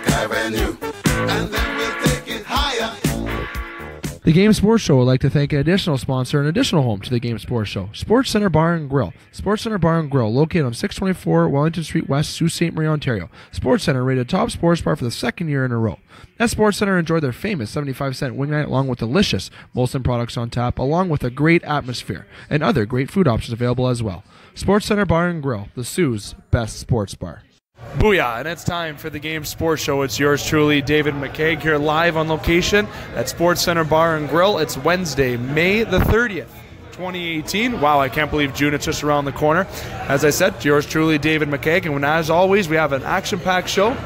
Avenue, and then we'll take it higher. The Game Sports Show would like to thank an additional sponsor and additional home to the Game Sports Show, Sportscenter Bar and Grill. Sportscenter Bar and Grill, located on 624 Wellington Street West, Sault Ste. Marie, Ontario. Sportscenter rated top sports bar for the second year in a row. At Sportscenter, enjoy their famous 75-cent wing night along with delicious Molson products on tap, along with a great atmosphere and other great food options available as well. Sportscenter Bar and Grill, the Sioux's best sports bar. Booyah, and it's time for the Game Sports Show. It's yours truly, David McCaig, here live on location at Sportscenter Bar and Grill. It's Wednesday, May the 30th, 2018. Wow, I can't believe June, it's just around the corner. As I said, yours truly, David McCaig, and as always, we have an action-packed show.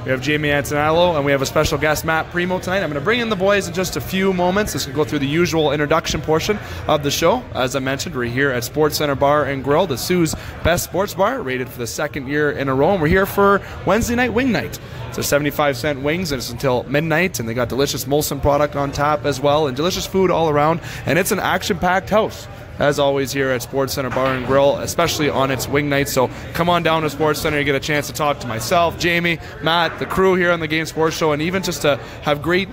We have Jamie Antonello, and we have a special guest, Matt Primeau, tonight. I'm going to bring in the boys in just a few moments. This is going to go through the usual introduction portion of the show. As I mentioned, we're here at Sportscenter Bar and Grill, the Sioux's best sports bar, rated for the second year in a row. And we're here for Wednesday night wing night. It's a 75-cent wings, and it's until midnight, and they got delicious Molson product on tap as well, and delicious food all around. And it's an action-packed house, as always, here at Sportscenter Bar and Grill, especially on its wing nights. So come on down to Sportscenter. You get a chance to talk to myself, Jamie, Matt, the crew here on the Game Sports Show, and even just to have great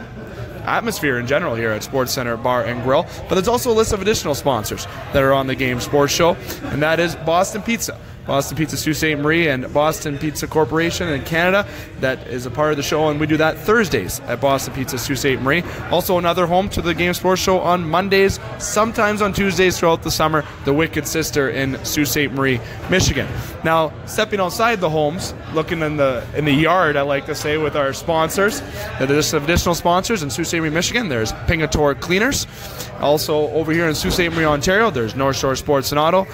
atmosphere in general here at Sportscenter Bar and Grill. But there's also a list of additional sponsors that are on the Game Sports Show, and that is Boston Pizza. Boston Pizza Sault Ste. Marie and Boston Pizza Corporation in Canada. That is a part of the show, and we do that Thursdays at Boston Pizza Sault Ste. Marie. Also another home to the Game Sports Show on Mondays, sometimes on Tuesdays throughout the summer, the Wicked Sister in Sault Ste. Marie, Michigan. Now, stepping outside the homes, looking in the yard, I like to say, with our sponsors. There's some additional sponsors in Sault Ste. Marie, Michigan. There's Pingator Cleaners. Also over here in Sault Ste. Marie, Ontario, there's North Shore Sports and Auto,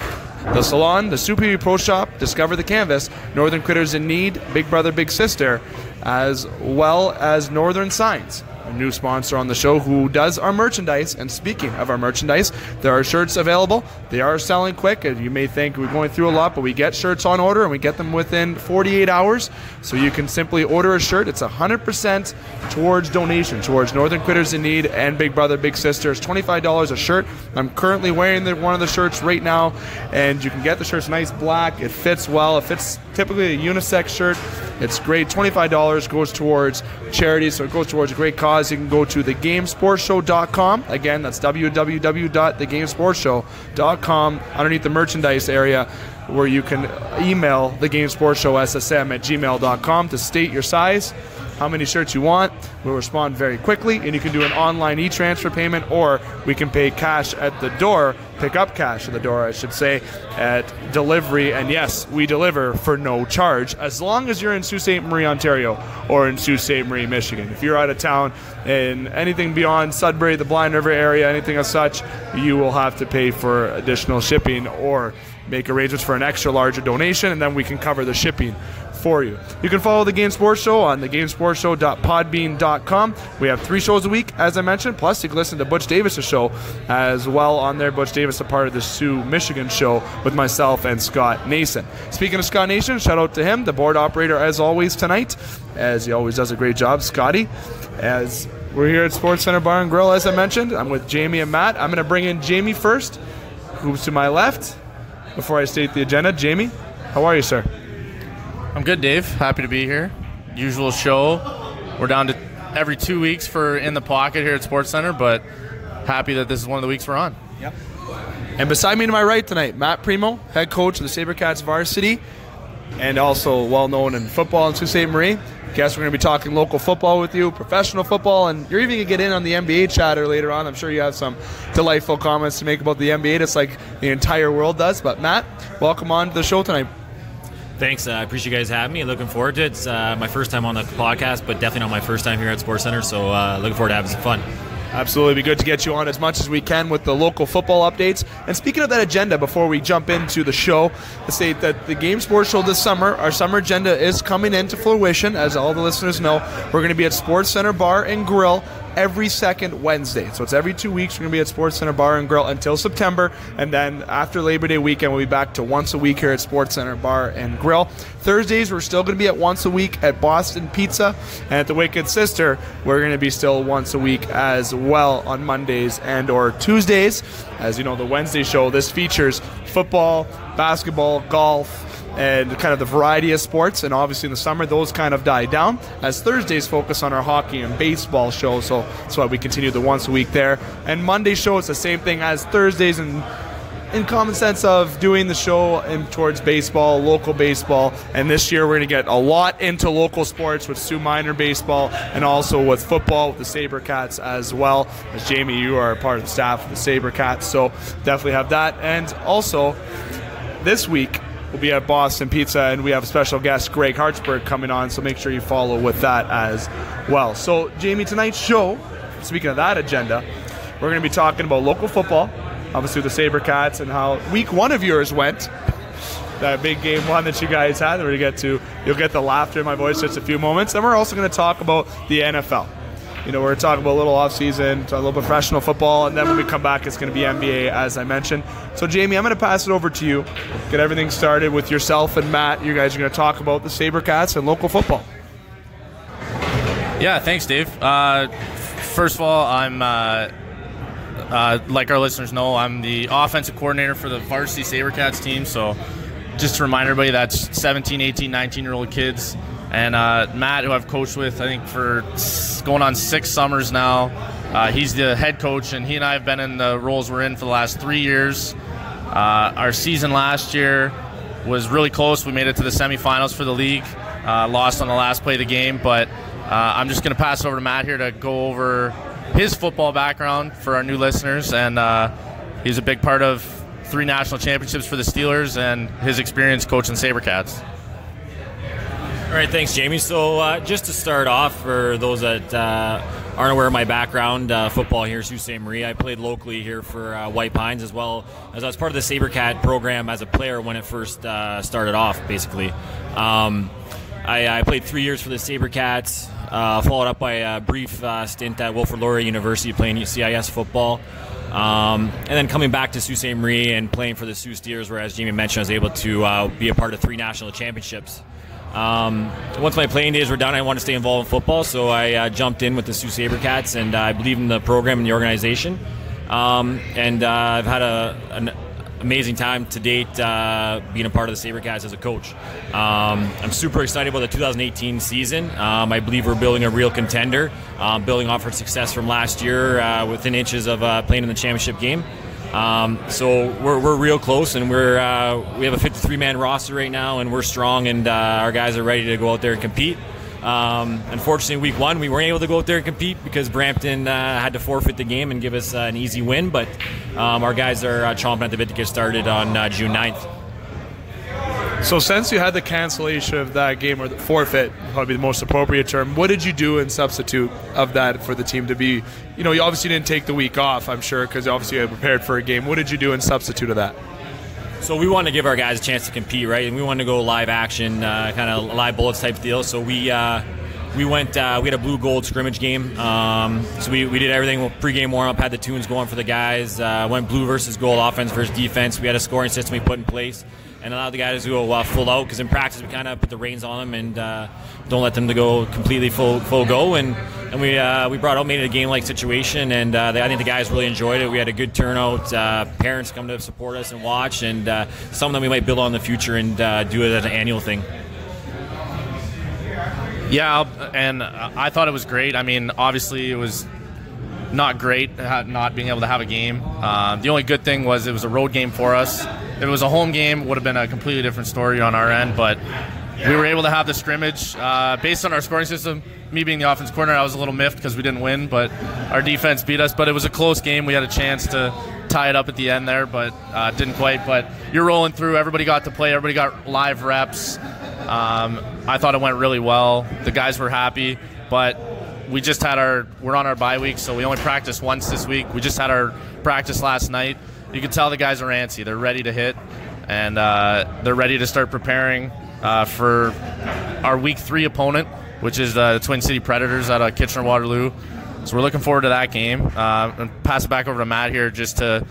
The Salon, the Super Pro Shop, Discover the Canvas, Northern Critters in Need, Big Brother, Big Sister, as well as Northern Signs, a new sponsor on the show who does our merchandise. And speaking of our merchandise, there are shirts available. They are selling quick. You may think we're going through a lot, but we get shirts on order and we get them within 48 hours. So you can simply order a shirt. It's 100% towards donation, towards Northern Critters in Need and Big Brother, Big Sister. It's $25 a shirt. I'm currently wearing one of the shirts right now, and you can get the shirt's nice black. It fits well. It fits typically a unisex shirt. It's great. $25 goes towards charity, so it goes towards a great cause. You can go to thegamesportshow.com. Again, that's www.thegamesportshow.com. Underneath the merchandise area, where you can email thegamesportshow@ssm@gmail.com to state your size, how many shirts you want. We'll respond very quickly, and you can do an online e-transfer payment, or we can pay cash at the door, pick up cash at the door, I should say, at delivery. And yes, we deliver for no charge, as long as you're in Sault Ste. Marie, Ontario, or in Sault Ste. Marie, Michigan. If you're out of town and anything beyond Sudbury, the Blind River area, anything as such, you will have to pay for additional shipping or make arrangements for an extra larger donation, and then we can cover the shipping for you. You can follow the Game Sports Show on thegamesportshow.podbean.com. We have 3 shows a week, as I mentioned, plus you can listen to Butch Davis' show as well on there. Butch Davis, a part of the Sioux, Michigan show with myself and Scott Nason. Speaking of Scott Nason, shout out to him, the board operator as always tonight, as he always does a great job, Scotty. As we're here at Sportscenter Bar and Grill, as I mentioned, I'm with Jamie and Matt. I'm going to bring in Jamie first, who's to my left. Before I state the agenda, Jamie, how are you, sir? I'm good, Dave. Happy to be here. Usual show. We're down to every 2 weeks for In the Pocket here at Sportscenter, but happy that this is one of the weeks we're on. Yep. And beside me to my right tonight, Matt Primeau, head coach of the Sabrecats Varsity, and also well-known in football in Sault Ste. Marie. Guess we're going to be talking local football with you, professional football, and you're even going to get in on the NBA chatter later on. I'm sure you have some delightful comments to make about the NBA, just like the entire world does. But Matt, welcome on to the show tonight. Thanks. I appreciate you guys having me. Looking forward to it. It's my first time on the podcast, but definitely not my first time here at Sportscenter, so looking forward to having some fun. Absolutely. It'd be good to get you on as much as we can with the local football updates. And speaking of that agenda, before we jump into the show, let's say that the Game Sports Show this summer, our summer agenda is coming into fruition. As all the listeners know, we're going to be at Sportscenter Bar and Grill every second Wednesday. So it's every 2 weeks. We're going to be at Sportscenter Bar and Grill until September, and then after Labor Day weekend, we'll be back to once a week here at Sportscenter Bar and Grill. Thursdays, we're still going to be at once a week at Boston Pizza, and at the Wicked Sister, we're going to be still once a week as well on Mondays and or Tuesdays. As you know, the Wednesday show, this features football, basketball, golf, and kind of the variety of sports. And obviously in the summer, those kind of die down as Thursdays focus on our hockey and baseball show. So that's why we continue the once a week there. And Monday show, it's the same thing as Thursdays, and in common sense of doing the show in towards baseball, local baseball. And this year we're going to get a lot into local sports with Sioux Minor baseball and also with football with the Sabrecats as well. As Jamie, you are a part of the staff of the Sabrecats, so definitely have that. And also this week we'll be at Boston Pizza, and we have a special guest, Greg Hartsburg, coming on, so make sure you follow with that as well. So Jamie, tonight's show, speaking of that agenda, we're going to be talking about local football, obviously the Sabrecats, and how week one of yours went. That big game one that you guys had. We're going to get to, you'll get the laughter in my voice in just a few moments. Then we're also going to talk about the NFL. You know, we're talking about a little off-season, a little professional football, and then when we come back, it's going to be NBA, as I mentioned. So, Jamie, I'm going to pass it over to you. Get everything started with yourself and Matt. You guys are going to talk about the Sabrecats and local football. Yeah, thanks, Dave. First of all, I'm... like our listeners know, I'm the offensive coordinator for the varsity Sabercats team. So just to remind everybody, that's 17, 18, 19-year-old kids. And Matt, who I've coached with, I think, for going on 6 summers now, he's the head coach, and he and I have been in the roles we're in for the last 3 years. Our season last year was really close. We made it to the semifinals for the league, lost on the last play of the game. But I'm just going to pass it over to Matt here to go over his football background for our new listeners, and he's a big part of 3 national championships for the Steelers and his experience coaching Sabercats. All right, thanks, Jamie. So just to start off, for those that aren't aware of my background, football here at Sault Ste. Marie, I played locally here for White Pines, as well as I was part of the Sabercat program as a player when it first started off, basically. I played 3 years for the Sabercats, followed up by a brief stint at Wilfrid Laurier University playing CIS football. And then coming back to Sault Ste. Marie and playing for the Sioux Steers, where, as Jamie mentioned, I was able to be a part of 3 national championships. Once my playing days were done, I wanted to stay involved in football, so I jumped in with the Sault Sabrecats, and I believe in the program and the organization. And I've had an amazing time to date being a part of the Sabercats as a coach. I'm super excited about the 2018 season. I believe we're building a real contender, building off our success from last year within inches of playing in the championship game. So we're real close, and we have a 53-man roster right now, and we're strong, and our guys are ready to go out there and compete. Unfortunately, week 1 we weren't able to go out there and compete because Brampton had to forfeit the game and give us an easy win, but our guys are chomping at the bit to get started on June 9th. So since you had the cancellation of that game, or the forfeit, probably the most appropriate term, what did you do in substitute of that for the team to be, you obviously didn't take the week off, I'm sure, because obviously you had prepared for a game. What did you do in substitute of that? So we wanted to give our guys a chance to compete, right? And we wanted to go live action, kind of live bullets type deal. So we went, we had a blue-gold scrimmage game. So we did everything, pre-game warm-up, had the tunes going for the guys, went blue versus gold, offense versus defense. We had a scoring system we put in place and allowed the guys to go full out, because in practice we kind of put the reins on them and don't let them to go completely full go. And we brought out, made it a game-like situation, and I think the guys really enjoyed it. We had a good turnout. Parents come to support us and watch, and some of them we might build on in the future and do it as an annual thing. Yeah, and I thought it was great. I mean, obviously it was not great not being able to have a game. The only good thing was it was a road game for us. If it was a home game, it would have been a completely different story on our end, but we were able to have the scrimmage. Based on our scoring system, me being the offensive coordinator, I was a little miffed because we didn't win, but our defense beat us. But it was a close game. We had a chance to tie it up at the end there, but didn't quite. But you're rolling through. Everybody got to play. Everybody got live reps. I thought it went really well. The guys were happy, but we just had we're on our bye week, so we only practiced once this week. We just had our practice last night. You can tell the guys are antsy. They're ready to hit, and they're ready to start preparing for our week 3 opponent, which is the Twin City Predators out of Kitchener-Waterloo. So we're looking forward to that game. And pass it back over to Matt here just to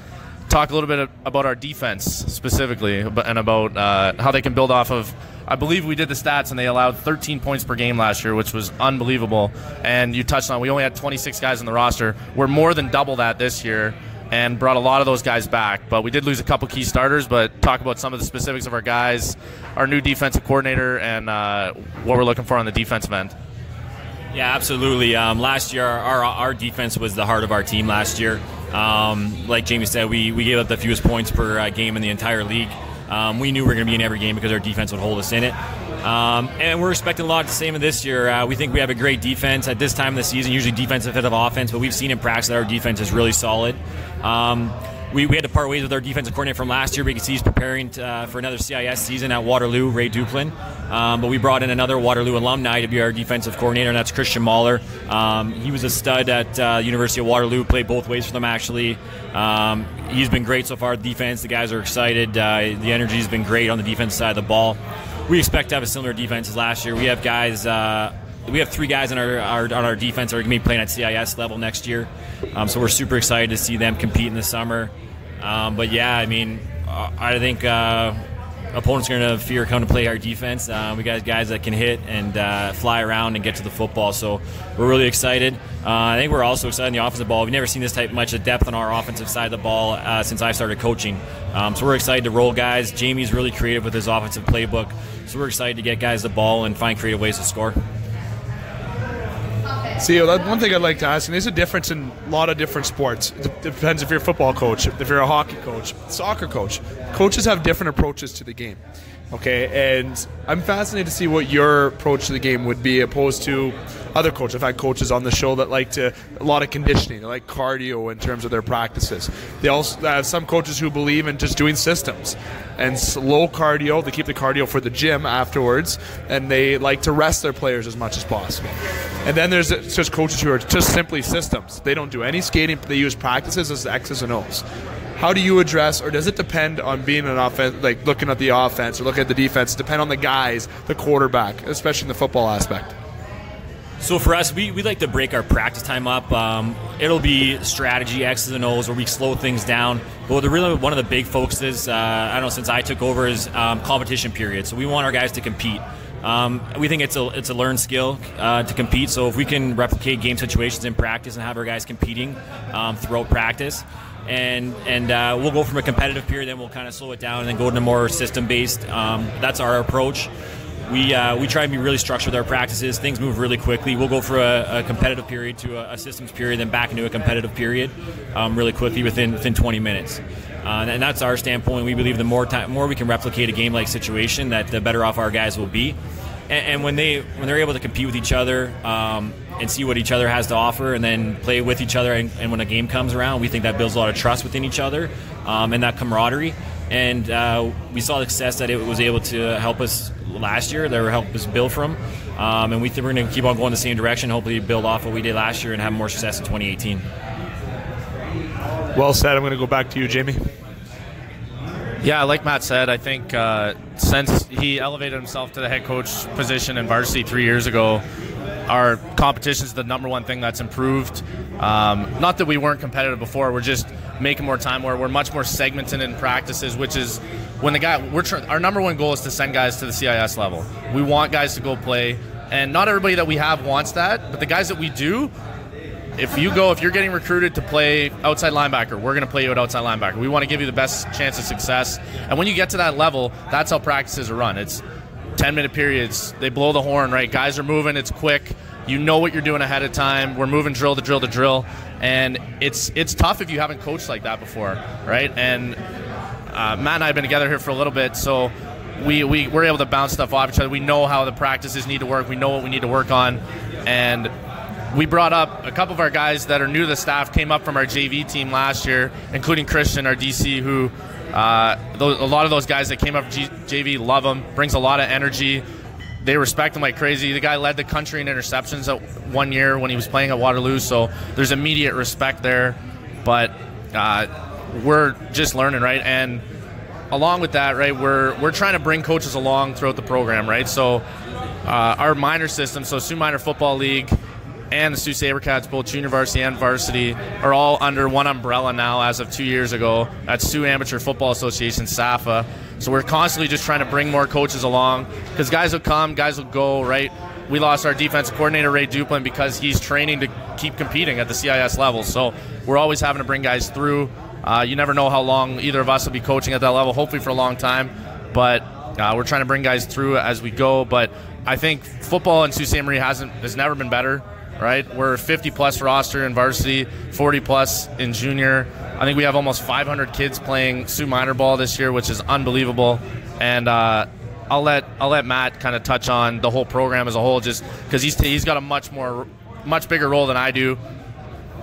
talk a little bit about our defense specifically, and about how they can build off of. I believe we did the stats, and they allowed 13 points per game last year, which was unbelievable. And you touched on, we only had 26 guys on the roster. We're more than double that this year. and brought a lot of those guys back. But we did lose a couple key starters, but talk about some of the specifics of our guys, our new defensive coordinator, and what we're looking for on the defensive end. Yeah, absolutely. Last year, our defense was the heart of our team last year. Like Jamie said, we gave up the fewest points per game in the entire league. We knew we were going to be in every game because our defense would hold us in it. And we're expecting a lot of the same of this year. We think we have a great defense. At this time of the season, usually defense ahead of offense, but we've seen in practice that our defense is really solid. We had to part ways with our defensive coordinator from last year because he's preparing for another CIS season at Waterloo, Ray Duplin. But we brought in another Waterloo alumni to be our defensive coordinator, and that's Christian Mahler. He was a stud at University of Waterloo, played both ways for them actually. He's been great so far. The defense, the guys are excited. The energy has been great on the defensive side of the ball. We expect to have a similar defense as last year. We have guys. We have 3 guys on our defense that are going to be playing at CIS level next year. So we're super excited to see them compete in the summer. But yeah, I mean, I think opponents are going to fear coming to play our defense. We got guys that can hit and fly around and get to the football. So we're really excited. I think we're also excited on the offensive ball. We've never seen this type much of depth on our offensive side of the ball since I started coaching. So we're excited to roll guys. Jamie's really creative with his offensive playbook. So we're excited to get guys the ball and find creative ways to score. See, that's one thing I'd like to ask, and there's a difference in a lot of different sports. It depends if you're a football coach, if you're a hockey coach, soccer coach. Coaches have different approaches to the game, okay? And I'm fascinated to see what your approach to the game would be opposed to other coaches. I've had coaches on the show that like a lot of conditioning, they like cardio in terms of their practices. They also have some coaches who believe in just doing systems and slow cardio. They keep the cardio for the gym afterwards, and they like to rest their players as much as possible. And then there's just coaches who are just simply systems. They don't do any skating. They use practices as X's and O's. How do you address, or does it depend on being an offense, like looking at the offense or looking at the defense, depend on the guys, the quarterback, especially in the football aspect? So for us, we like to break our practice time up. It'll be strategy, X's and O's, where we slow things down. But really one of the big focuses, I don't know, since I took over is competition period. So we want our guys to compete. We think it's a learned skill to compete. So if we can replicate game situations in practice and have our guys competing throughout practice, and we'll go from a competitive period, then we'll kind of slow it down and then go to more system-based. That's our approach. We try and be really structured with our practices. Things move really quickly. We'll go for a competitive period to a systems period, then back into a competitive period really quickly within 20 minutes. And that's our standpoint. We believe the more we can replicate a game-like situation, that the better off our guys will be. And when they're able to compete with each other and see what each other has to offer, and then play with each other, and when a game comes around, we think that builds a lot of trust within each other and that camaraderie. And we saw the success that it was able to help us last year, that helped us build from. And we think we're going to keep on going the same direction, hopefully build off what we did last year and have more success in 2018. Well said. I'm going to go back to you, Jamie. Yeah, like Matt said, I think since he elevated himself to the head coach position in varsity 3 years ago, our competition is the number one thing that's improved. Not that we weren't competitive before, we're just making more time where we're much more segmented in practices, which is when our number one goal is to send guys to the CIS level. We want guys to go play, and not everybody that we have wants that, but the guys that we do, if you're getting recruited to play outside linebacker, we're going to play you at outside linebacker. We want to give you the best chance of success. And when you get to that level, that's how practices are run. It's 10-minute periods. They blow the horn, right? Guys are moving. It's quick. You know what you're doing ahead of time. We're moving drill to drill to drill. And it's tough if you haven't coached like that before, right? And Matt and I have been together here for a little bit, so we're able to bounce stuff off each other. We know how the practices need to work. We know what we need to work on. And we brought up a couple of our guys that are new to the staff, came up from our JV team last year, including Christian, our DC, who a lot of those guys that came up from JV love him, brings a lot of energy. They respect him like crazy. The guy led the country in interceptions at 1 year when he was playing at Waterloo, so there's immediate respect there. But we're just learning, right? And along with that, right, we're trying to bring coaches along throughout the program, right? So our minor system, so Sioux Minor Football League and the Sault Sabrecats, both junior varsity and varsity, are all under one umbrella now as of 2 years ago at Sioux Amateur Football Association, SAFA. So we're constantly just trying to bring more coaches along because guys will come, guys will go, right? We lost our defensive coordinator, Ray Duplin, because he's training to keep competing at the CIS level. So we're always having to bring guys through. You never know how long either of us will be coaching at that level, hopefully for a long time. But we're trying to bring guys through as we go. But I think football in Sault Ste. Marie has never been better, right? We're 50-plus roster in varsity, 40-plus in junior. I think we have almost 500 kids playing Sault minor ball this year, which is unbelievable. And I'll let Matt kind of touch on the whole program as a whole, just because he's got a much bigger role than I do.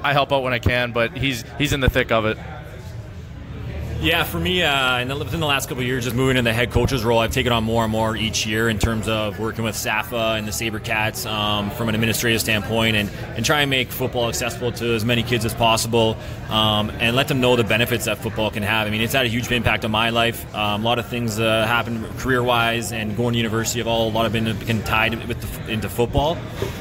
I help out when I can, but he's in the thick of it. Yeah, for me, within the last couple of years, just moving into the head coach's role, I've taken on more and more each year in terms of working with SAFA and the Sabrecats from an administrative standpoint and try and make football accessible to as many kids as possible and let them know the benefits that football can have. I mean, it's had a huge impact on my life. A lot of things happened career-wise and going to university have a lot of been tied into football.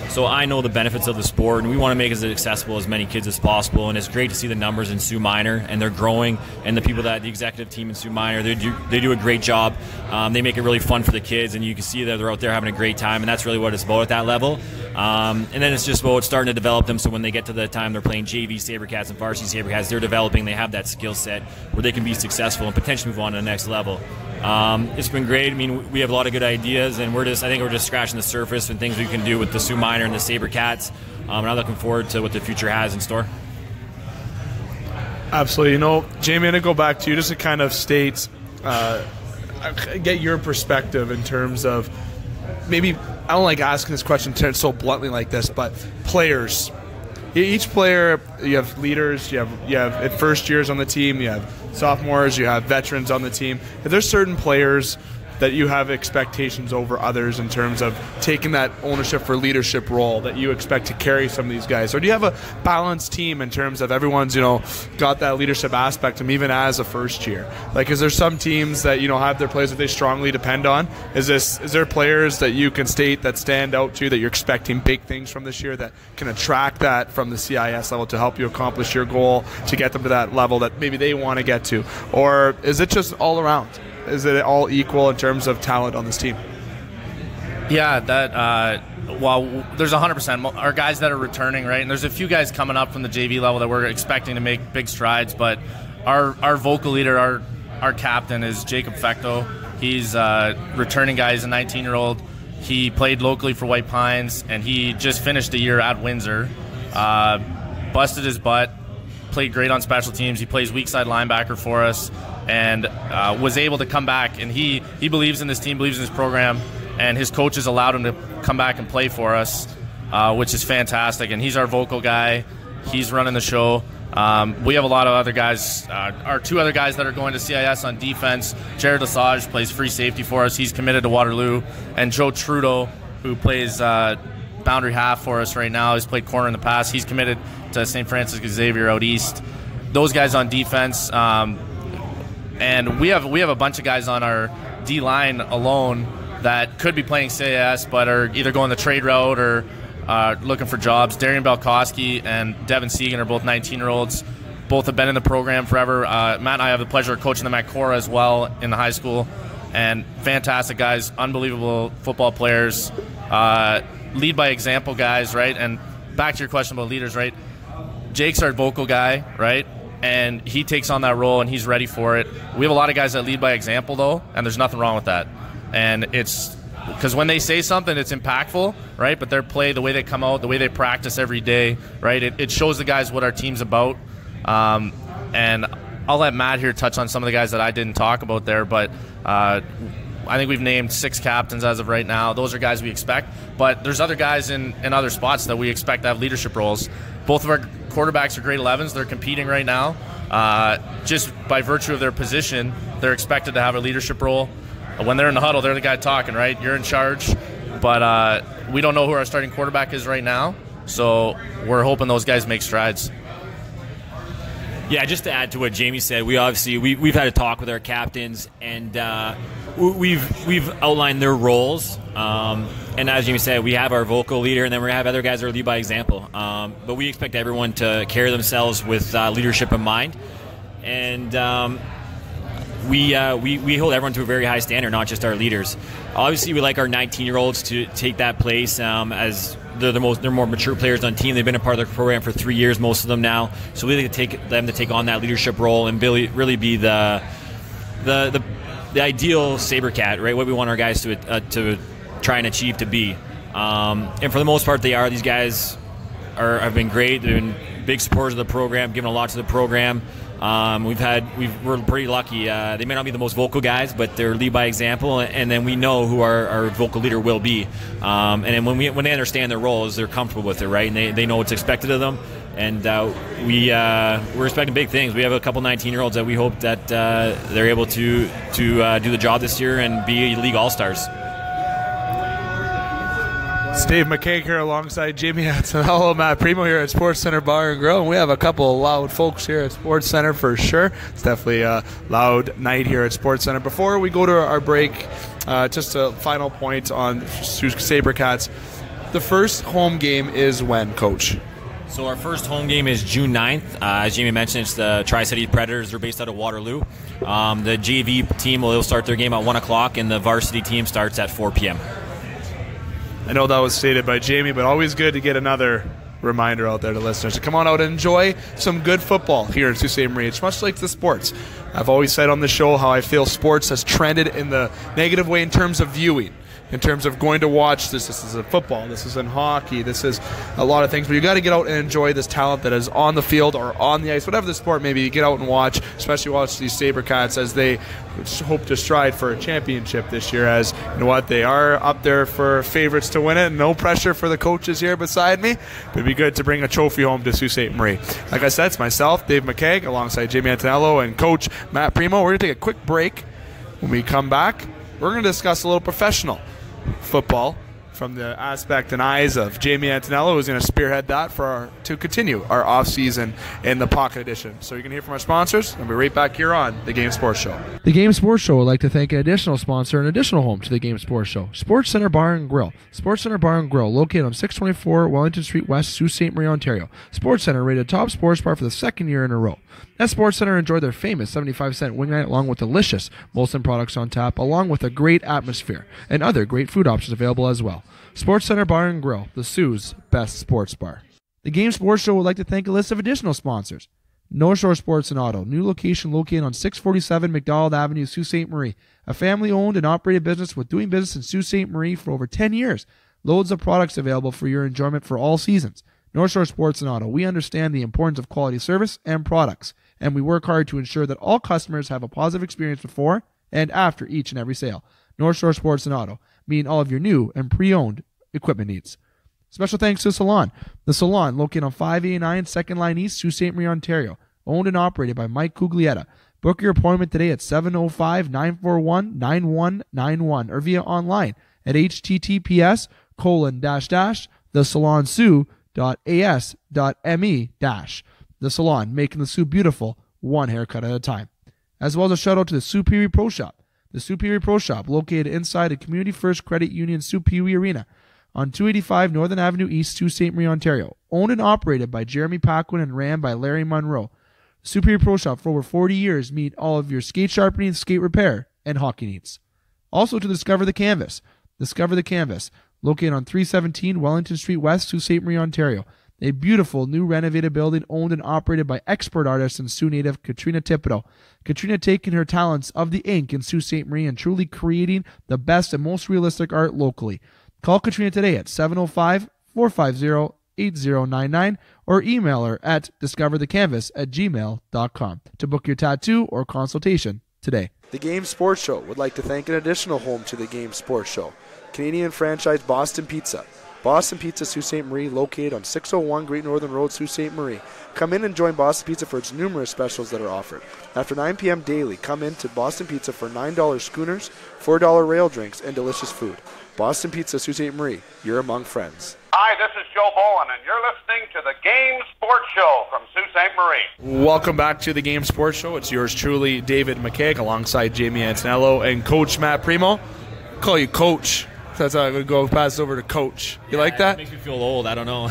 So I know the benefits of the sport, and we want to make it as accessible as many kids as possible. And it's great to see the numbers in Sault Minor, and they're growing, and the people that the executive team in Sault Minor, they do a great job. They make it really fun for the kids, and you can see that they're out there having a great time, and that's really what it's about at that level. And then it's just about starting to develop them, so when they get to the time they're playing JV Sabrecats and varsity Sabrecats, they're developing, they have that skill set where they can be successful and potentially move on to the next level. It's been great. I mean, we have a lot of good ideas, and I think we're just scratching the surface and things we can do with the Sault Minor and the Sabrecats. And I'm looking forward to what the future has in store. Absolutely. Jamie, I'm going to go back to you just to kind of state, get your perspective in terms of maybe, I don't like asking this question so bluntly like this, but players. Each player, you have leaders, you have first years on the team, you have sophomores, you have veterans on the team. If there's certain players that you have expectations over others in terms of taking that ownership for leadership role that you expect to carry some of these guys? Or do you have a balanced team in terms of everyone's, got that leadership aspect to them even as a first year? Like, is there some teams that, have their players that they strongly depend on? Is there players that you can state that stand out to you that you're expecting big things from this year that can attract that from the CIS level to help you accomplish your goal to get them to that level that maybe they want to get to? Or is it just all around? Is it all equal in terms of talent on this team? Yeah, there's 100%. Our guys that are returning, right? And there's a few guys coming up from the JV level that we're expecting to make big strides, but our vocal leader, our captain is Jacob Fecto. He's returning guy. He's a 19-year-old. He played locally for White Pines, and he just finished a year at Windsor. Busted his butt, played great on special teams. He plays weak side linebacker for us, and was able to come back. And he believes in this team, believes in this program, and his coaches allowed him to come back and play for us, which is fantastic. And he's our vocal guy. He's running the show. We have a lot of other guys. Our two other guys that are going to CIS on defense, Jared Lesage plays free safety for us. He's committed to Waterloo. And Joe Trudeau, who plays boundary half for us right now, he's played corner in the past. He's committed to St. Francis Xavier out east. Those guys on defense. And we have a bunch of guys on our D-line alone that could be playing CIS but are either going the trade route or looking for jobs. Darian Belkowski and Devin Segan are both 19-year-olds. Both have been in the program forever. Matt and I have the pleasure of coaching them at Cora as well in the high school. And fantastic guys, unbelievable football players, lead by example guys, right? And back to your question about leaders, right? Jake's our vocal guy, right? And he takes on that role, and he's ready for it. We have a lot of guys that lead by example, though, and there's nothing wrong with that. And it's because when they say something, it's impactful, right? But their play, the way they come out, the way they practice every day, right? It shows the guys what our team's about. And I'll let Matt here touch on some of the guys that I didn't talk about there, but I think we've named 6 captains as of right now. Those are guys we expect. But there's other guys in other spots that we expect to have leadership roles. Both of our quarterbacks are grade 11s. They're competing right now. Just by virtue of their position, they're expected to have a leadership role. When they're in the huddle, they're the guy talking, right? You're in charge. But we don't know who our starting quarterback is right now. So we're hoping those guys make strides. Yeah, just to add to what Jamie said, we've had a talk with our captains, and we've outlined their roles. And as Jamie said, we have our vocal leader, and then we have other guys that are lead by example. But we expect everyone to carry themselves with leadership in mind, and we hold everyone to a very high standard, not just our leaders. Obviously, we like our 19-year-olds to take that place as they're more mature players on the team. They've been a part of the program for 3 years, most of them now. So we like to take them to take on that leadership role and really be the ideal Sabrecat, right? What we want our guys to try and achieve to be. And for the most part, they are. These guys have been great. They've been big supporters of the program, giving a lot to the program. We're pretty lucky. They may not be the most vocal guys, but they're lead by example, and then we know who our vocal leader will be. And then when they understand their roles, they're comfortable with it, right? And they know what's expected of them. And we're expecting big things. We have a couple 19-year-olds that we hope that they're able to do the job this year and be league all-stars. It's Dave McCaig here alongside Jamie Antonello, Matt Primeau here at Sportscenter Bar and Grill, and we have a couple of loud folks here at Sportscenter for sure. It's definitely a loud night here at Sportscenter. Before we go to our break, just a final point on Sabrecats. The first home game is when, Coach? So our first home game is June 9th. As Jamie mentioned, it's the Tri-City Predators. They're based out of Waterloo. The JV team will start their game at 1 o'clock, and the varsity team starts at 4 p.m. I know that was stated by Jamie, but always good to get another reminder out there to listeners to come on out and enjoy some good football here in Sault Ste. Marie. It's much like the sports. I've always said on the show how I feel sports has trended in the negative way in terms of viewing, in terms of going to watch this. This is in football, this is in hockey, this is a lot of things. But you got to get out and enjoy this talent that is on the field or on the ice, whatever the sport may be. You get out and watch, especially watch these Sabercats as they hope to stride for a championship this year. As you know what, they are up there for favorites to win it. No pressure for the coaches here beside me. It'd be good to bring a trophy home to Sault Ste. Marie. Like I said, it's myself, Dave McCaig, alongside Jamie Antonello and Coach Matt Primeau. We're going to take a quick break. When we come back, we're going to discuss a little professional football from the aspect and eyes of Jamie Antonello, who's going to spearhead that to continue our off-season in the Pocket Edition. So you can hear from our sponsors, and we'll be right back here on The Game Sports Show. The Game Sports Show would like to thank an additional sponsor and additional home to The Game Sports Show, Sportscenter Bar and Grill. Sportscenter Bar and Grill, located on 624 Wellington Street West, Sault Ste. Marie, Ontario. Sportscenter rated top sports bar for the second year in a row. At SportsCenter, enjoy their famous 75-cent wing night along with delicious Molson products on tap, along with a great atmosphere and other great food options available as well. SportsCenter Bar and Grill, the Sioux's best sports bar. The Game Sports Show would like to thank a list of additional sponsors. North Shore Sports and Auto, new location located on 647 McDonald Avenue, Sault Ste. Marie. A family-owned and operated business with doing business in Sault Ste. Marie for over 10 years. Loads of products available for your enjoyment for all seasons. North Shore Sports and Auto, we understand the importance of quality service and products, and we work hard to ensure that all customers have a positive experience before and after each and every sale. North Shore Sports and Auto, meeting all of your new and pre-owned equipment needs. Special thanks to Salon. The Salon, located on 589 2nd Line East, Sault Ste. Marie, Ontario. Owned and operated by Mike Cuglietta. Book your appointment today at 705-941-9191 or via online at https://thesalonsioux.as.me-. The Salon, making the Sioux beautiful, one haircut at a time. As well as a shout out to the Superior Pro Shop. The Superior Pro Shop, located inside the Community First Credit Union Superior Arena on 285 Northern Avenue East, Sault Ste. Marie, Ontario. Owned and operated by Jeremy Paquin and ran by Larry Monroe. Superior Pro Shop, for over 40 years, meet all of your skate sharpening, skate repair, and hockey needs. Also to Discover the Canvas. Discover the Canvas, located on 317 Wellington Street West, Sault Ste. Marie, Ontario. A beautiful new renovated building owned and operated by expert artist and Sioux native Katrina Thibodeau. Katrina taking her talents of the ink in Sault Ste. Marie and truly creating the best and most realistic art locally. Call Katrina today at 705-450-8099 or email her at discoverthecanvas@gmail.com to book your tattoo or consultation today. The Game Sports Show would like to thank an additional home to the Game Sports Show, Canadian franchise Boston Pizza. Boston Pizza, Sault Ste. Marie, located on 601 Great Northern Road, Sault Ste. Marie. Come in and join Boston Pizza for its numerous specials that are offered. After 9 p.m. daily, come in to Boston Pizza for $9 schooners, $4 rail drinks, and delicious food. Boston Pizza, Sault Ste. Marie, you're among friends. Hi, this is Joe Bowen, and you're listening to the Game Sports Show from Sault Ste. Marie. Welcome back to the Game Sports Show. It's yours truly, David McCaig, alongside Jamie Antonello and Coach Matt Primeau. Call you Coach. That's how I'm going to go pass over to Coach. You like that? It makes me feel old. I don't know.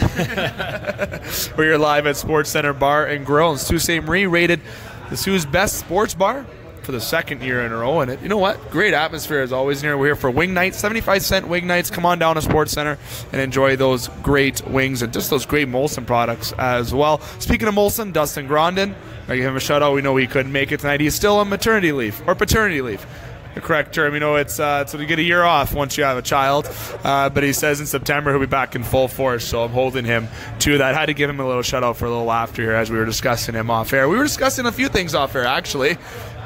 We're here live at Sportscenter Bar and Grill in Sault Ste. Marie, rated the Sioux's best sports bar for the second year in a row. And you know what? Great atmosphere as always here. We're here for wing nights, 75-cent wing nights. Come on down to SportsCenter and enjoy those great wings and just those great Molson products as well. Speaking of Molson, Dustin Grondin, I give him a shout out. We know he couldn't make it tonight. He's still on maternity leave or paternity leave. The correct term. It's so you get a year off once you have a child. But he says in September he'll be back in full force. So I'm holding him to that. Had to give him a little shout out for a little laughter here as we were discussing him off air. We were discussing a few things off air actually.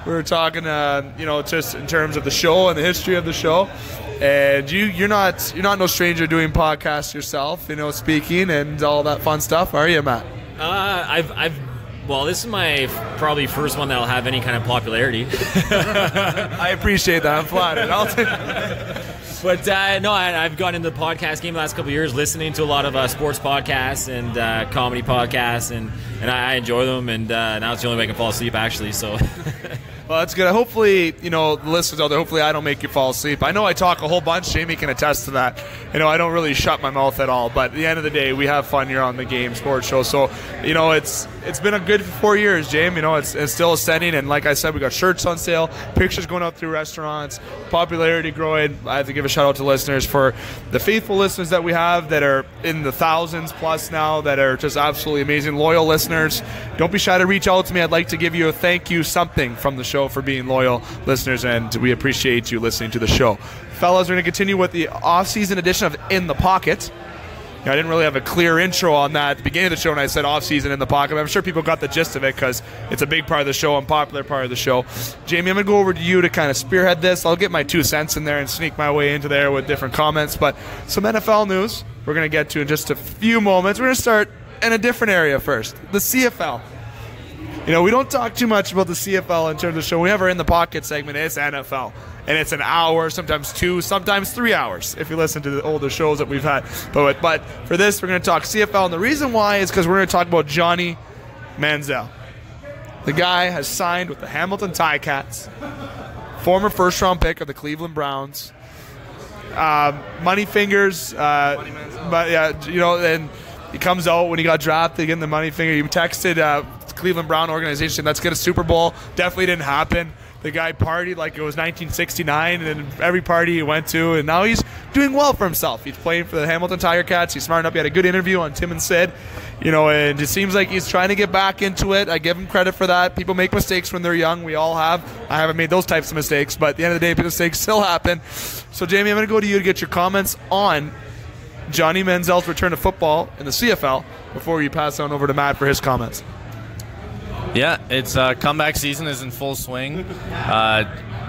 We were talking, just in terms of the show and the history of the show. And you're not no stranger doing podcasts yourself. Speaking and all that fun stuff. Are you, Matt? Well, this is my probably first one that'll have any kind of popularity. I appreciate that. I'm flattered. But I've gotten into the podcast game the last couple of years, listening to a lot of sports podcasts and comedy podcasts, and I enjoy them. And now it's the only way I can fall asleep, actually. So. Well, that's good. Hopefully, the listeners out there, hopefully I don't make you fall asleep. I know I talk a whole bunch. Jamie can attest to that. I don't really shut my mouth at all. But at the end of the day, we have fun here on the Game Sports Show. So, it's been a good 4 years, Jamie. It's still ascending. And like I said, we got shirts on sale, pictures going out through restaurants, popularity growing. I have to give a shout out to listeners for the faithful listeners that we have that are in the thousands plus now that are just absolutely amazing, loyal listeners. Don't be shy to reach out to me. I'd like to give you a thank you something from the show for being loyal listeners, and we appreciate you listening to the show. Fellas, we're going to continue with the off-season edition of In the Pocket. I didn't really have a clear intro on that at the beginning of the show when I said off-season in the pocket. But I'm sure people got the gist of it because it's a big part of the show, a popular part of the show. Jamie, I'm going to go over to you to kind of spearhead this. I'll get my 2 cents in there and sneak my way into there with different comments. But some NFL news we're going to get to in just a few moments. We're going to start in a different area first, the CFL. We don't talk too much about the CFL in terms of the show. We have our In the Pocket segment. It's NFL. And it's an hour, sometimes 2, sometimes 3 hours if you listen to the older shows that we've had. But for this, we're going to talk CFL. And the reason why is because we're going to talk about Johnny Manziel. The guy has signed with the Hamilton Ticats, former first-round pick of the Cleveland Browns. Money fingers. But, yeah, and he comes out when he got drafted, getting the money finger. He texted Cleveland Brown organization, let's get a Super Bowl. Definitely didn't happen. The guy partied like it was 1969 and every party he went to, and now he's doing well for himself. He's playing for the Hamilton Ticats. He's smart enough. He had a good interview on Tim and Sid, and it seems like he's trying to get back into it. I give him credit for that. People make mistakes when they're young. We all have. I haven't made those types of mistakes, but at the end of the day, mistakes still happen. So, Jamie, I'm going to go to you to get your comments on Johnny Manziel's return to football in the CFL before you pass on over to Matt for his comments. Yeah, it's comeback season is in full swing.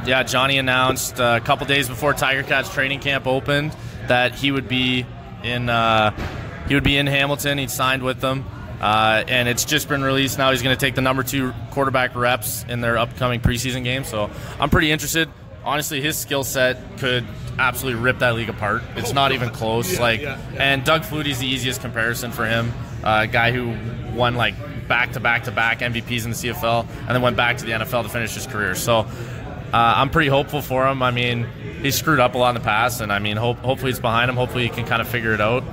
Johnny announced a couple days before Tiger Cats training camp opened that he would be in Hamilton. He'd signed with them, and it's just been released now. He's going to take the number 2 quarterback reps in their upcoming preseason game. So I'm pretty interested. Honestly, his skill set could absolutely rip that league apart. It's not even close. And Doug Flutie's the easiest comparison for him. A guy who won back-to-back-to-back MVPs in the CFL and then went back to the NFL to finish his career. So I'm pretty hopeful for him. I mean, he's screwed up a lot in the past, and I mean, hopefully it's behind him. Hopefully he can kind of figure it out.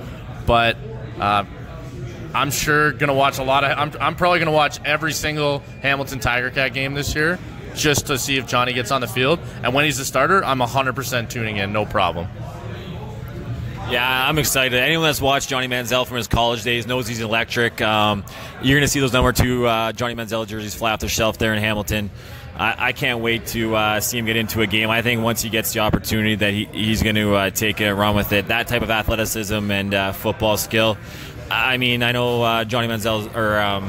But I'm sure going to watch a lot of – I'm probably going to watch every single Hamilton Tiger Cat game this year just to see if Johnny gets on the field. And when he's the starter, I'm 100% tuning in, no problem. Yeah, I'm excited. Anyone that's watched Johnny Manziel from his college days knows he's electric. You're going to see those number 2 Johnny Manziel jerseys fly off the shelf there in Hamilton. I can't wait to see him get into a game. I think once he gets the opportunity that he's going to take a run with it. That type of athleticism and football skill. I mean, I know Johnny Manziel or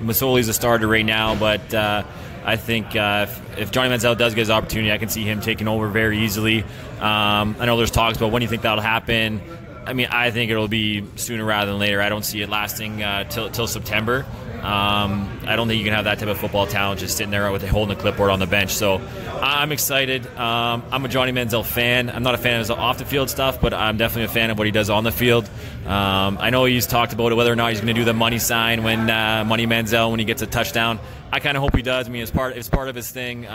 Masoli's a starter right now, but I think if Johnny Manziel does get his opportunity, I can see him taking over very easily. I know there's talks about when you think that'll happen. I mean, I think it'll be sooner rather than later. I don't see it lasting till September. I don't think you can have that type of football talent just sitting there with holding a clipboard on the bench. So I'm excited. I'm a Johnny Manziel fan. I'm not a fan of his off-the-field stuff, but I'm definitely a fan of what he does on the field. I know he's talked about whether or not he's going to do the money sign when Money Manziel when he gets a touchdown. I kind of hope he does. I mean, it's part of his thing.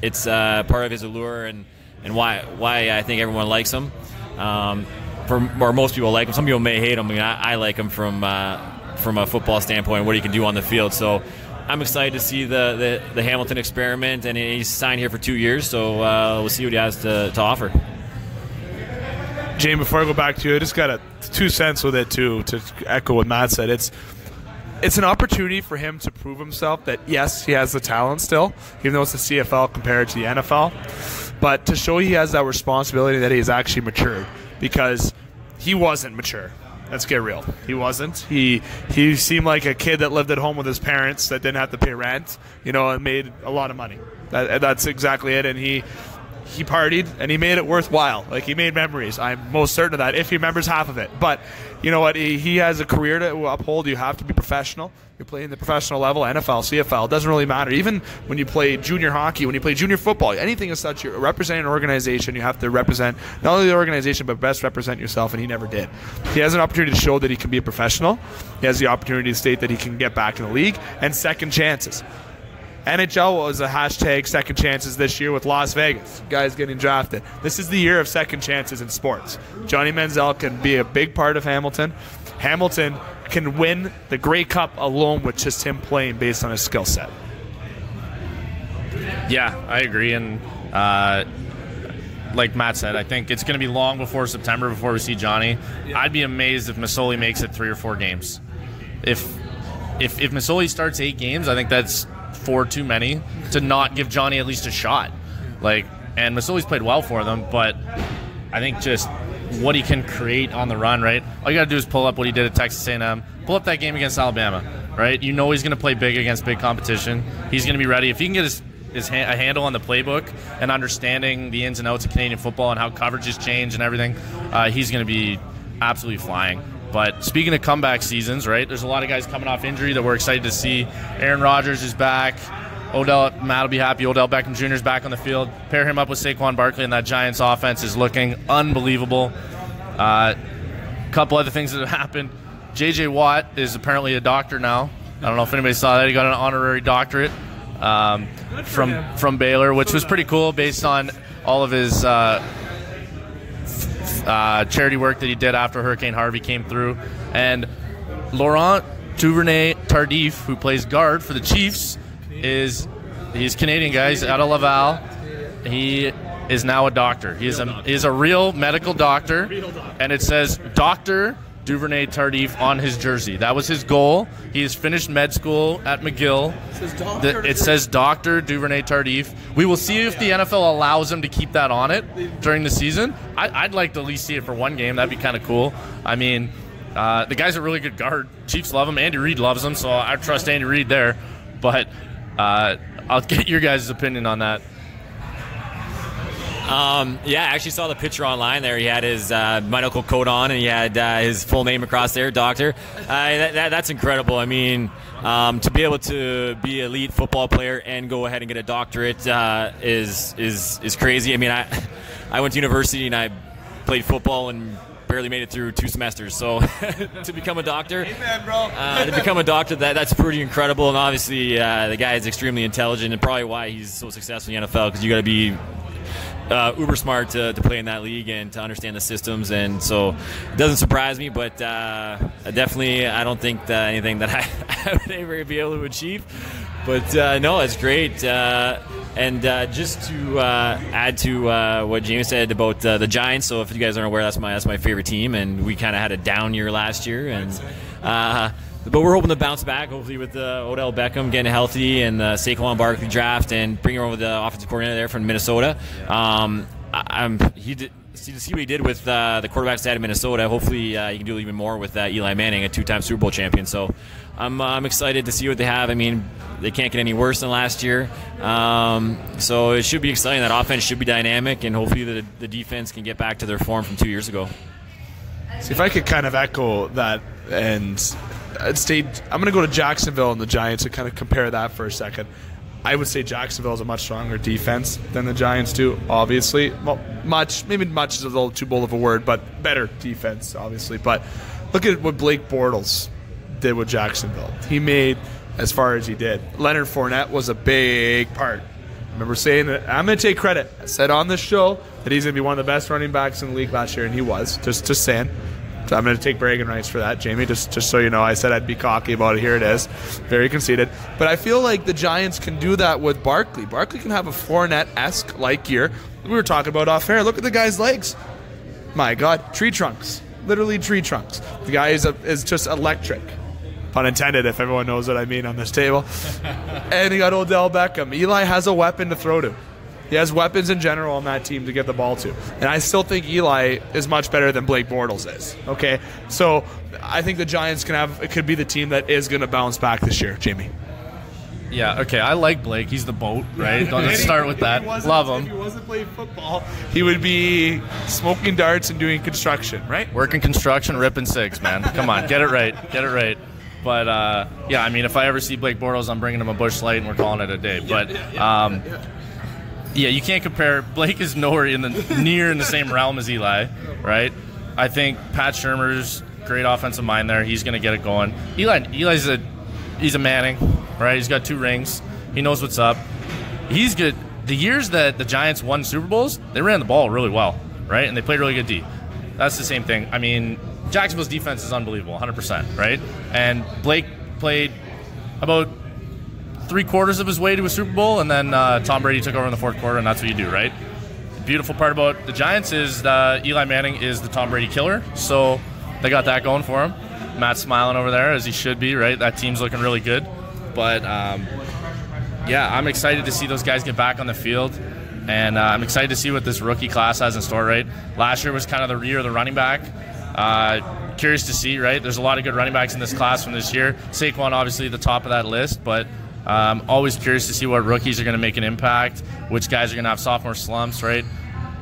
It's part of his allure and why I think everyone likes him. Or most people like him. Some people may hate him. I mean, I like him from a football standpoint, what he can do on the field. So I'm excited to see the Hamilton experiment, and he's signed here for 2 years, so we'll see what he has to offer. Jamie, before I go back to you, I just got 2 cents with it too, to echo what Matt said. It's an opportunity for him to prove himself that, yes, he has the talent still, even though it's the CFL compared to the NFL, but to show he has that responsibility that he has actually matured, because he wasn't mature. Let's get real. He wasn't. He seemed like a kid that lived at home with his parents that didn't have to pay rent, and made a lot of money. That's exactly it, and he partied, and he made it worthwhile. Like, he made memories. I'm most certain of that, if he remembers half of it. But you know what? He has a career to uphold. You have to be professional. You're playing the professional level, NFL, CFL. It doesn't really matter. Even when you play junior hockey, when you play junior football, anything as such, you're representing an organization. You have to represent not only the organization, but best represent yourself, and he never did. He has an opportunity to show that he can be a professional. He has the opportunity to state that he can get back in the league, and second chances. NHL was a hashtag second chances this year with Las Vegas. Guys getting drafted. This is the year of second chances in sports. Johnny Manziel can be a big part of Hamilton. Hamilton can win the Grey Cup alone with just him playing based on his skill set. Yeah, I agree. And like Matt said, I think it's going to be long before September before we see Johnny. Yeah. I'd be amazed if Masoli makes it 3 or 4 games. If Masoli starts 8 games, I think that's 4 too many to not give Johnny at least a shot. And Masoli's played well for them, but I think just what he can create on the run, right? All you got to do is pull up what he did at Texas A&M. Pull up that game against Alabama, right? You know he's going to play big against big competition. He's going to be ready. If he can get a handle on the playbook and understanding the ins and outs of Canadian football and how coverages change and everything, he's going to be absolutely flying. But speaking of comeback seasons, right, there's a lot of guys coming off injury that we're excited to see. Aaron Rodgers is back. Matt will be happy. Odell Beckham Jr. is back on the field. Pair him up with Saquon Barkley, and that Giants offense is looking unbelievable. Couple other things that have happened. J.J. Watt is apparently a doctor now. I don't know if anybody saw that. He got an honorary doctorate from Baylor, which was pretty cool based on all of his charity work that he did after Hurricane Harvey came through. And Laurent Duvernay-Tardif, who plays guard for the Chiefs, he's Canadian, guys, out of Laval. He is now a doctor. He is a real medical doctor, and it says Dr. Duvernay-Tardif on his jersey. That was his goal. He has finished med school at McGill. It says Dr. Duvernay-Tardif. We will see if the NFL allows him to keep that on it during the season. I'd like to at least see it for one game. That'd be kind of cool. I mean, the guy's a really good guard. Chiefs love him. Andy Reid loves him, so I trust Andy Reid there. But I'll get your guys' opinion on that. Yeah, I actually saw the picture online there. He had his medical coat on, and he had his full name across there, doctor. That's incredible. I mean, to be able to be an elite football player and go ahead and get a doctorate is crazy. I mean, I went to university and I played football and barely made it through 2 semesters. So to become a doctor, that's pretty incredible. And obviously, the guy is extremely intelligent, and probably why he's so successful in the NFL, because you got to be uber smart to play in that league and to understand the systems. And so it doesn't surprise me, but definitely I don't think anything that I would ever be able to achieve. But no, it's great. And just to add to what James said about the Giants, so if you guys aren't aware, that's my favorite team, and we kind of had a down year last year, and but we're hoping to bounce back, hopefully with Odell Beckham getting healthy and the Saquon Barkley draft and bringing over the offensive coordinator there from Minnesota. To see what he did with the quarterback side of Minnesota, hopefully he can do even more with Eli Manning, a 2-time Super Bowl champion. So I'm excited to see what they have. I mean, they can't get any worse than last year. So it should be exciting. That offense should be dynamic, and hopefully the defense can get back to their form from 2 years ago. See, if I could kind of echo that, and I'm going to go to Jacksonville and the Giants and kind of compare that for a second. I would say Jacksonville is a much stronger defense than the Giants do, obviously. Well, maybe much is a little too bold of a word, but better defense, obviously. But look at what Blake Bortles did with Jacksonville. He made as far as he did. Leonard Fournette was a big part. I remember saying that I'm going to take credit. I said on this show that he's going to be one of the best running backs in the league last year, and he was. Just saying. So I'm going to take bragging rights for that, Jamie, just so you know. I said I'd be cocky about it. Here it is. Very conceited. But I feel like the Giants can do that with Barkley. Barkley can have a Fournette-esque like year. We were talking about off air. Look at the guy's legs. My God, tree trunks. Literally tree trunks. The guy is just electric. Pun intended, if everyone knows what I mean on this table. And he got Odell Beckham. Eli has a weapon to throw to. He has weapons in general on that team to get the ball to. And I still think Eli is much better than Blake Bortles is. Okay? So I think the Giants could be the team that is going to bounce back this year, Jamie. Yeah, okay, I like Blake. He's the boat, right? Don't start with that. Love him. If he wasn't playing football, he would be smoking darts and doing construction, right? Working construction, ripping cigs, man. Come on, get it right. Get it right. But, yeah, I mean, if I ever see Blake Bortles, I'm bringing him a Busch Light and we're calling it a day. But, yeah, you can't compare. Blake is nowhere near in the same realm as Eli, right? I think Pat Shurmur's great offensive mind there. He's going to get it going. Eli's he's a Manning, right? He's got 2 rings. He knows what's up. He's good. The years that the Giants won Super Bowls, they ran the ball really well, right? And they played really good D. That's the same thing. I mean, Jacksonville's defense is unbelievable, 100%, right? And Blake played about 3/4 of his way to a Super Bowl, and then Tom Brady took over in the 4th quarter, and that's what you do, right? The beautiful part about the Giants is Eli Manning is the Tom Brady killer, so they got that going for him. Matt's smiling over there, as he should be, right? That team's looking really good. But, yeah, I'm excited to see those guys get back on the field, and I'm excited to see what this rookie class has in store, right? Last year was kind of the year of the running back. Curious to see, right? There's a lot of good running backs in this class from this year. Saquon, obviously, the top of that list, but always curious to see what rookies are going to make an impact, which guys are going to have sophomore slumps, right?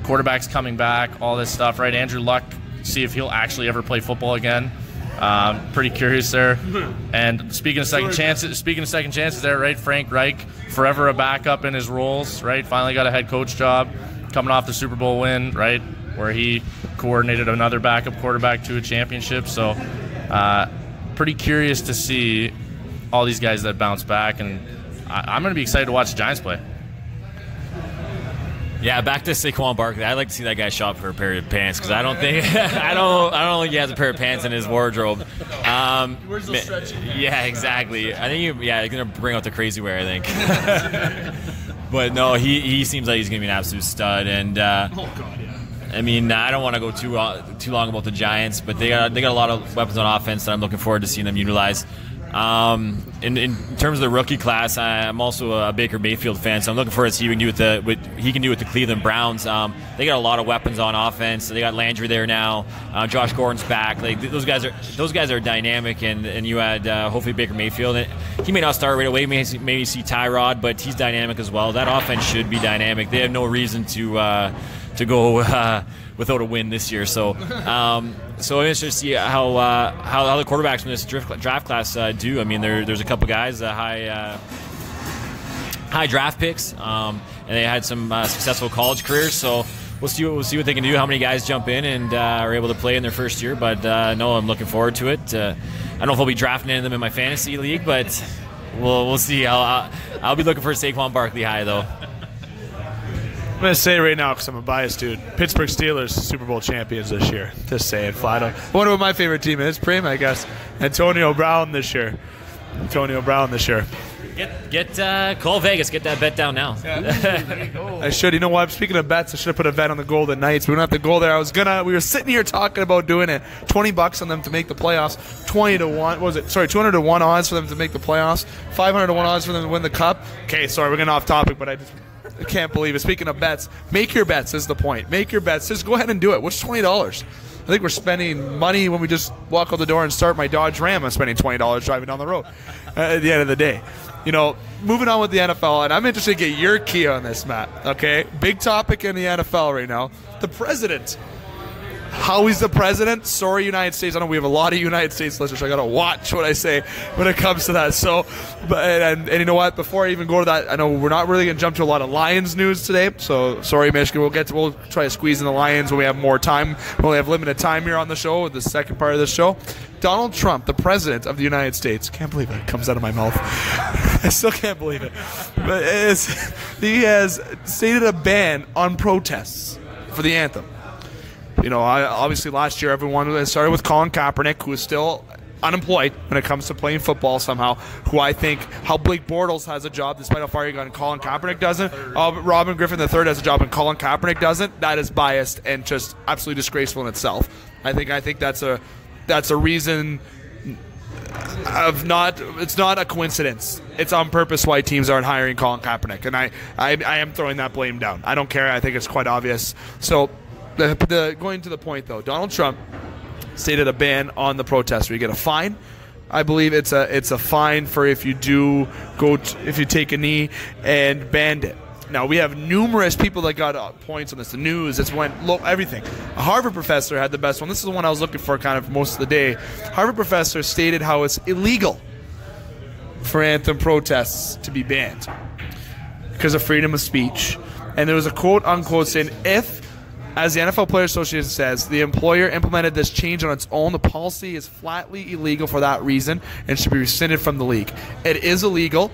Quarterbacks coming back, all this stuff, right? Andrew Luck, see if he'll actually ever play football again. Pretty curious there. And speaking of second chances there, right? Frank Reich, forever a backup in his roles, right? Finally got a head coach job, coming off the Super Bowl win, right? Where he coordinated another backup quarterback to a championship. So pretty curious to see all these guys that bounce back, and I'm going to be excited to watch the Giants play. Yeah, back to Saquon Barkley. I'd like to see that guy shop for a pair of pants because I don't think I don't think he has a pair of pants in his wardrobe. Where's the stretching? Yeah, exactly. I think he's gonna bring out the crazy wear, I think. But no, he seems like he's gonna be an absolute stud. And Oh God, yeah. I mean, I don't want to go too long about the Giants, but they got a lot of weapons on offense that I'm looking forward to seeing them utilize. In terms of the rookie class, I'm also a Baker Mayfield fan, so I'm looking forward to see what he can do with the Cleveland Browns. They got a lot of weapons on offense. So they got Landry there now. Josh Gordon's back. Like those guys are dynamic, and you had hopefully Baker Mayfield. And he may not start right away. Maybe see Tyrod, but he's dynamic as well. That offense should be dynamic. They have no reason to go without a win this year. So so I'm interested to see how the quarterbacks from this draft class do. I mean, there's a couple guys, high draft picks, and they had some successful college careers. So we'll see what they can do. How many guys jump in and are able to play in their first year? But no, I'm looking forward to it. I don't know if I'll be drafting any of them in my fantasy league, but we'll see. I'll be looking for Saquon Barkley high though. I'm going to say right now, because I'm a biased dude, Pittsburgh Steelers Super Bowl champions this year. Just saying, flat out. I wonder what my favorite team is. Primeau, I guess. Antonio Brown this year. Call Vegas. Get that bet down now. I should. You know what? Speaking of bets, I should have put a bet on the Golden Knights. We don't have to go there. We were sitting here talking about doing it. $20 on them to make the playoffs. 20 to 1. What was it? Sorry, 200 to 1 odds for them to make the playoffs. 500 to 1 odds for them to win the cup. Okay, sorry, we're getting off topic, but I can't believe it. Speaking of bets, make your bets is the point. Make your bets. Just go ahead and do it. What's $20? I think we're spending money when we just walk out the door and start my Dodge Ram. I'm spending $20 driving down the road at the end of the day. You know, moving on with the NFL, and I'm interested to get your key on this, Matt. Okay? Big topic in the NFL right now. The president. How he's the president? Sorry, United States. I know we have a lot of United States listeners, so I got to watch what I say when it comes to that. So, and you know what? Before I even go to that, I know we're not really going to jump to a lot of Lions news today. So, sorry, Michigan. We'll try to squeeze in the Lions when we have more time. We only have limited time here on the show, with the second part of the show. Donald Trump, the president of the United States. Can't believe it comes out of my mouth. I still can't believe it. But he has stated a ban on protests for the anthem. Obviously last year everyone started with Colin Kaepernick, who is still unemployed when it comes to playing football somehow, who I think how Blake Bortles has a job despite how far he got and Colin Kaepernick doesn't. Robin Griffin III has a job and Colin Kaepernick doesn't. That is biased and just absolutely disgraceful in itself. I think that's a reason of it's not a coincidence. It's on purpose why teams aren't hiring Colin Kaepernick, and I am throwing that blame down. I don't care. I think it's quite obvious. So going to the point though, Donald Trump stated a ban on the protest where you get a fine. I believe it's a fine for if you if you take a knee, and banned it. Now we have numerous people that got points on this. The news, everything. A Harvard professor had the best one. This is the one I was looking for kind of most of the day. Harvard professor stated how it's illegal for anthem protests to be banned because of freedom of speech. And there was a quote unquote saying, if, as the NFL Players Association says, the employer implemented this change on its own, the policy is flatly illegal for that reason and should be rescinded from the league. It is illegal.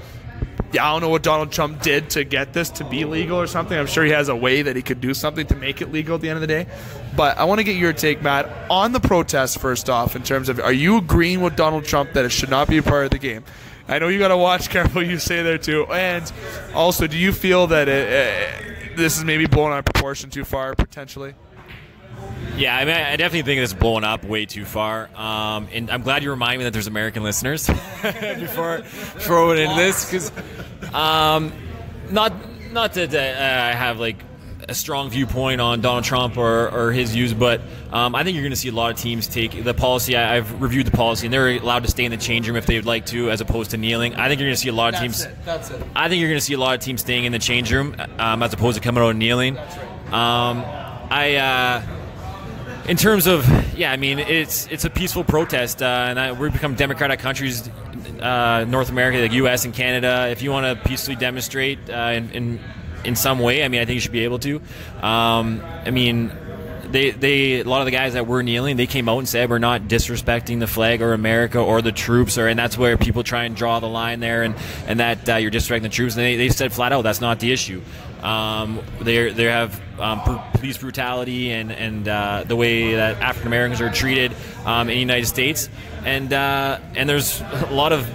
Yeah, I don't know what Donald Trump did to get this to be legal or something. I'm sure he has a way that he could do something to make it legal at the end of the day. But I want to get your take, Matt, on the protests first off, in terms of, are you agreeing with Donald Trump that it should not be a part of the game? I know you got to watch careful what you say there too. And also, do you feel that this is maybe blown out of proportion too far, potentially? Yeah, I mean, I definitely think it's blown up way too far. And I'm glad you reminded me that there's American listeners before throwing into this, because not that I have like a strong viewpoint on Donald Trump or his views, but I think you're going to see a lot of teams take the policy. I've reviewed the policy, and they're allowed to stay in the change room if they would like to, as opposed to kneeling. I think you're going to see a lot of teams. That's it. I think you're going to see a lot of teams staying in the change room as opposed to coming out and kneeling. That's right. In terms of, I mean, it's a peaceful protest, and we've become democratic countries, North America, like U.S. and Canada. If you want to peacefully demonstrate in some way, I mean, I think you should be able to. I mean, a lot of the guys that were kneeling, they came out and said we're not disrespecting the flag or America or the troops, and that's where people try and draw the line there, and that you're disrespecting the troops. And they said flat out that's not the issue. They have police brutality and the way that African Americans are treated in the United States, and there's a lot of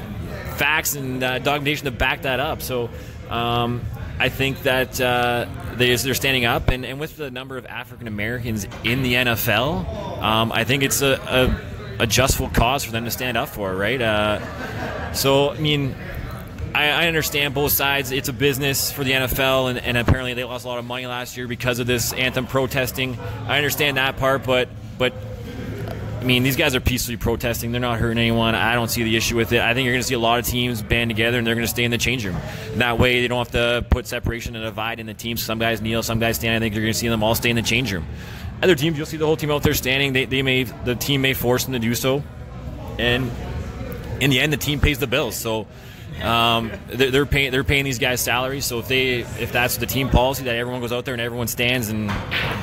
facts and documentation to back that up. So I think that they're standing up, and with the number of African Americans in the NFL, I think it's a justful cause for them to stand up for, right? So I mean, I understand both sides. It's a business for the NFL, and apparently they lost a lot of money last year because of this anthem protesting. I understand that part, but I mean, these guys are peacefully protesting. They're not hurting anyone. I don't see the issue with it. I think you're going to see a lot of teams band together, and they're going to stay in the change room. And that way, they don't have to put separation and divide in the teams. Some guys kneel, some guys stand. I think you're going to see them all stay in the change room. Other teams, you'll see the whole team out there standing. The team may force them to do so, and in the end, the team pays the bills. So they're paying these guys salaries. So if that's the team policy that everyone goes out there and everyone stands and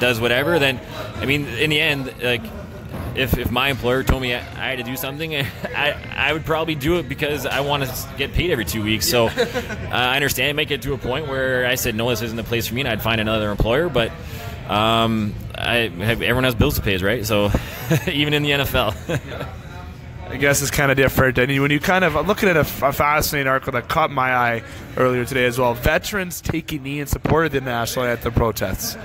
does whatever, then I mean, in the end, like, if my employer told me I had to do something, I would probably do it because I want to get paid every 2 weeks. So I understand it might get to a point where I said, no, this isn't the place for me, and I'd find another employer. But everyone has bills to pay, right? So even in the NFL. I guess it's kind of different. And when you I'm looking at a fascinating article that caught my eye earlier today as well. Veterans take a knee in support of the national anthem protests.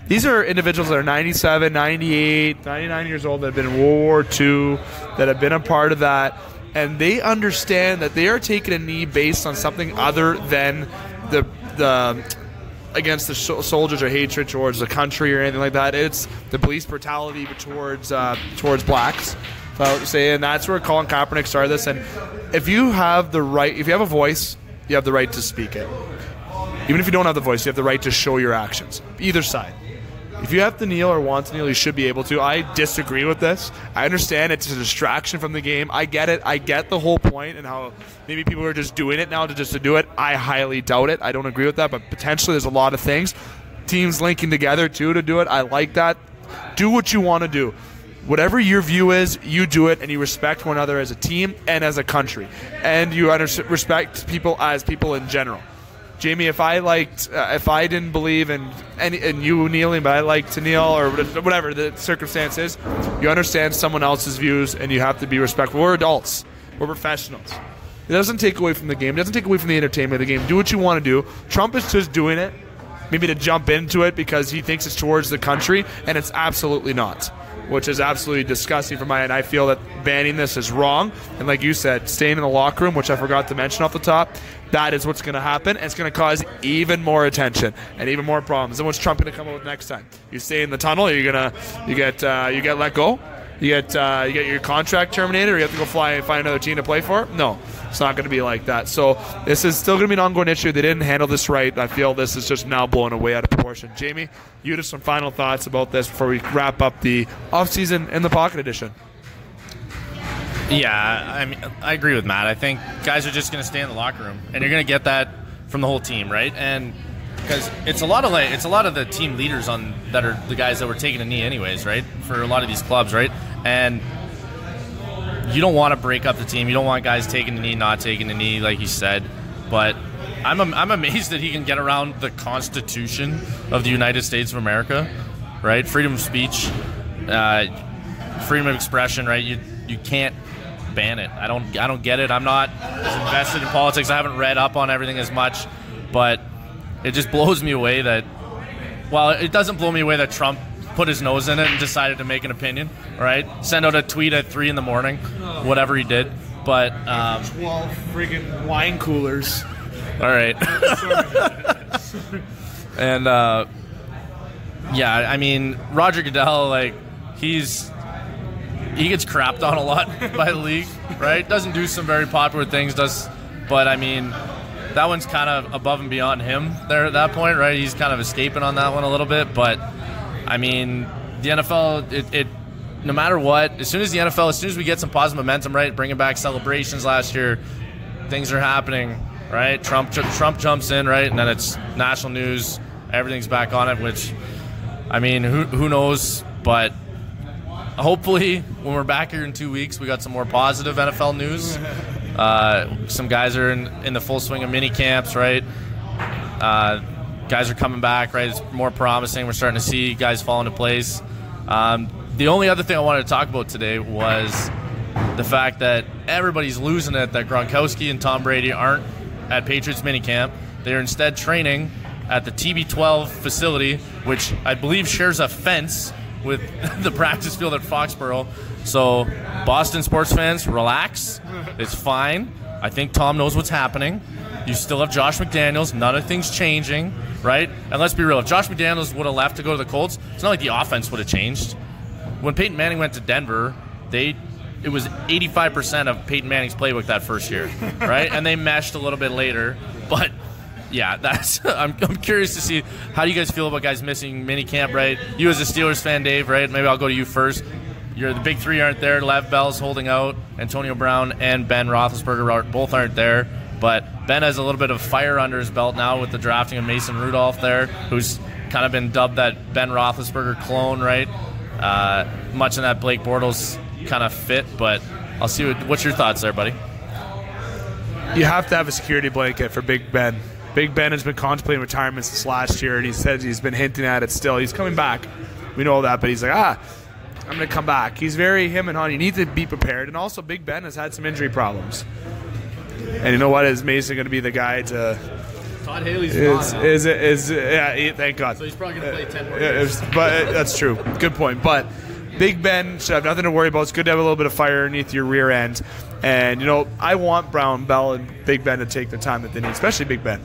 These are individuals that are 97, 98, 99 years old that have been in World War II, that have been a part of that, and they understand that they are taking a knee based on something other than the against the soldiers or hatred towards the country or anything like that. It's the police brutality towards blacks. So I would say, and that's where Colin Kaepernick started this. And if you have a voice, you have the right to speak it. Even if you don't have the voice, you have the right to show your actions. Either side. If you have to kneel or want to kneel, you should be able to. I disagree with this. I understand it's a distraction from the game. I get it. I get the whole point and how maybe people are just doing it now to do it. I highly doubt it. I don't agree with that, but potentially there's a lot of things. Teams linking together too to do it. I like that. Do what you want to do. Whatever your view is, you do it, and you respect one another as a team and as a country. And you respect people as people in general. Jamie, if I didn't believe in you kneeling, but I like to kneel or whatever the circumstance is, you understand someone else's views and you have to be respectful. We're adults. We're professionals. It doesn't take away from the game. It doesn't take away from the entertainment of the game. Do what you want to do. Trump is just doing it, maybe to jump into it because he thinks it's towards the country, and it's absolutely not, which is absolutely disgusting for my end. I feel that banning this is wrong. And like you said, staying in the locker room, which I forgot to mention off the top, that is what's going to happen. And it's going to cause even more attention and even more problems. And what's Trump going to come up with next time? You stay in the tunnel, or you get let go? You get your contract terminated, or you have to go fly and find another team to play for? No, it's not going to be like that. So this is still going to be an ongoing issue. They didn't handle this right. I feel this is just now blown away out of proportion. Jamie, you have some final thoughts about this before we wrap up the offseason and the Pocket Edition. Yeah, I mean, I agree with Matt. I think guys are just going to stay in the locker room, and you're going to get that from the whole team, right? And because it's a lot of the team leaders that are the guys that were taking a knee anyways, right? For a lot of these clubs, right? And you don't want to break up the team. You don't want guys taking the knee, not taking the knee, like you said. But I'm amazed that he can get around the Constitution of the United States of America, right? Freedom of speech, freedom of expression, right? You can't ban it. I don't get it. I'm not as invested in politics. I haven't read up on everything as much, but it just blows me away that, well, it doesn't blow me away that Trump put his nose in it and decided to make an opinion, right? Send out a tweet at 3 a.m, whatever he did. But 12 freaking wine coolers. All right. And yeah, I mean, Roger Goodell, like, he gets crapped on a lot by the league, right? Doesn't do some very popular things, but I mean, that one's kind of above and beyond him there at that point, right? He's kind of escaping on that one a little bit, but I mean, the NFL, it no matter what, as soon as we get some positive momentum, right, bringing back celebrations last year, things are happening, right? Trump jumps in, right, and then it's national news, everything's back on it, which, I mean, who knows, but hopefully when we're back here in 2 weeks, we got some more positive NFL news. Some guys are in the full swing of mini camps, right? Guys are coming back, right? It's more promising. We're starting to see guys fall into place. The only other thing I wanted to talk about today was the fact that everybody's losing it that Gronkowski and Tom Brady aren't at Patriots minicamp. They're instead training at the TB12 facility, which I believe shares a fence with the practice field at Foxborough. So Boston sports fans, relax. It's fine. I think Tom knows what's happening. You still have Josh McDaniels. None of things changing, right? And let's be real. If Josh McDaniels would have left to go to the Colts, it's not like the offense would have changed. When Peyton Manning went to Denver, it was 85% of Peyton Manning's playbook that first year, right? And they meshed a little bit later. But, yeah, I'm curious to see how do you guys feel about guys missing minicamp, right? You as a Steelers fan, Dave, right? Maybe I'll go to you first. The big three aren't there. Lev Bell's holding out. Antonio Brown and Ben Roethlisberger both aren't there. But Ben has a little bit of fire under his belt now with the drafting of Mason Rudolph there, who's kind of been dubbed that Ben Roethlisberger clone, right? Much in that Blake Bortles kind of fit, but I'll see what's your thoughts there, buddy? You have to have a security blanket for Big Ben. Big Ben has been contemplating retirement since last year, and he said he's been hinting at it still. He's coming back. We know that, but he's like, I'm going to come back. He's him and Han, you need to be prepared. And also, Big Ben has had some injury problems. And you know what? Is Mason going to be the guy to... Todd Haley's yeah, thank God. So he's probably going to play 10 more years. But that's true. Good point. But Big Ben should have nothing to worry about. It's good to have a little bit of fire underneath your rear end. And, I want Brown, Bell, and Big Ben to take the time that they need, especially Big Ben.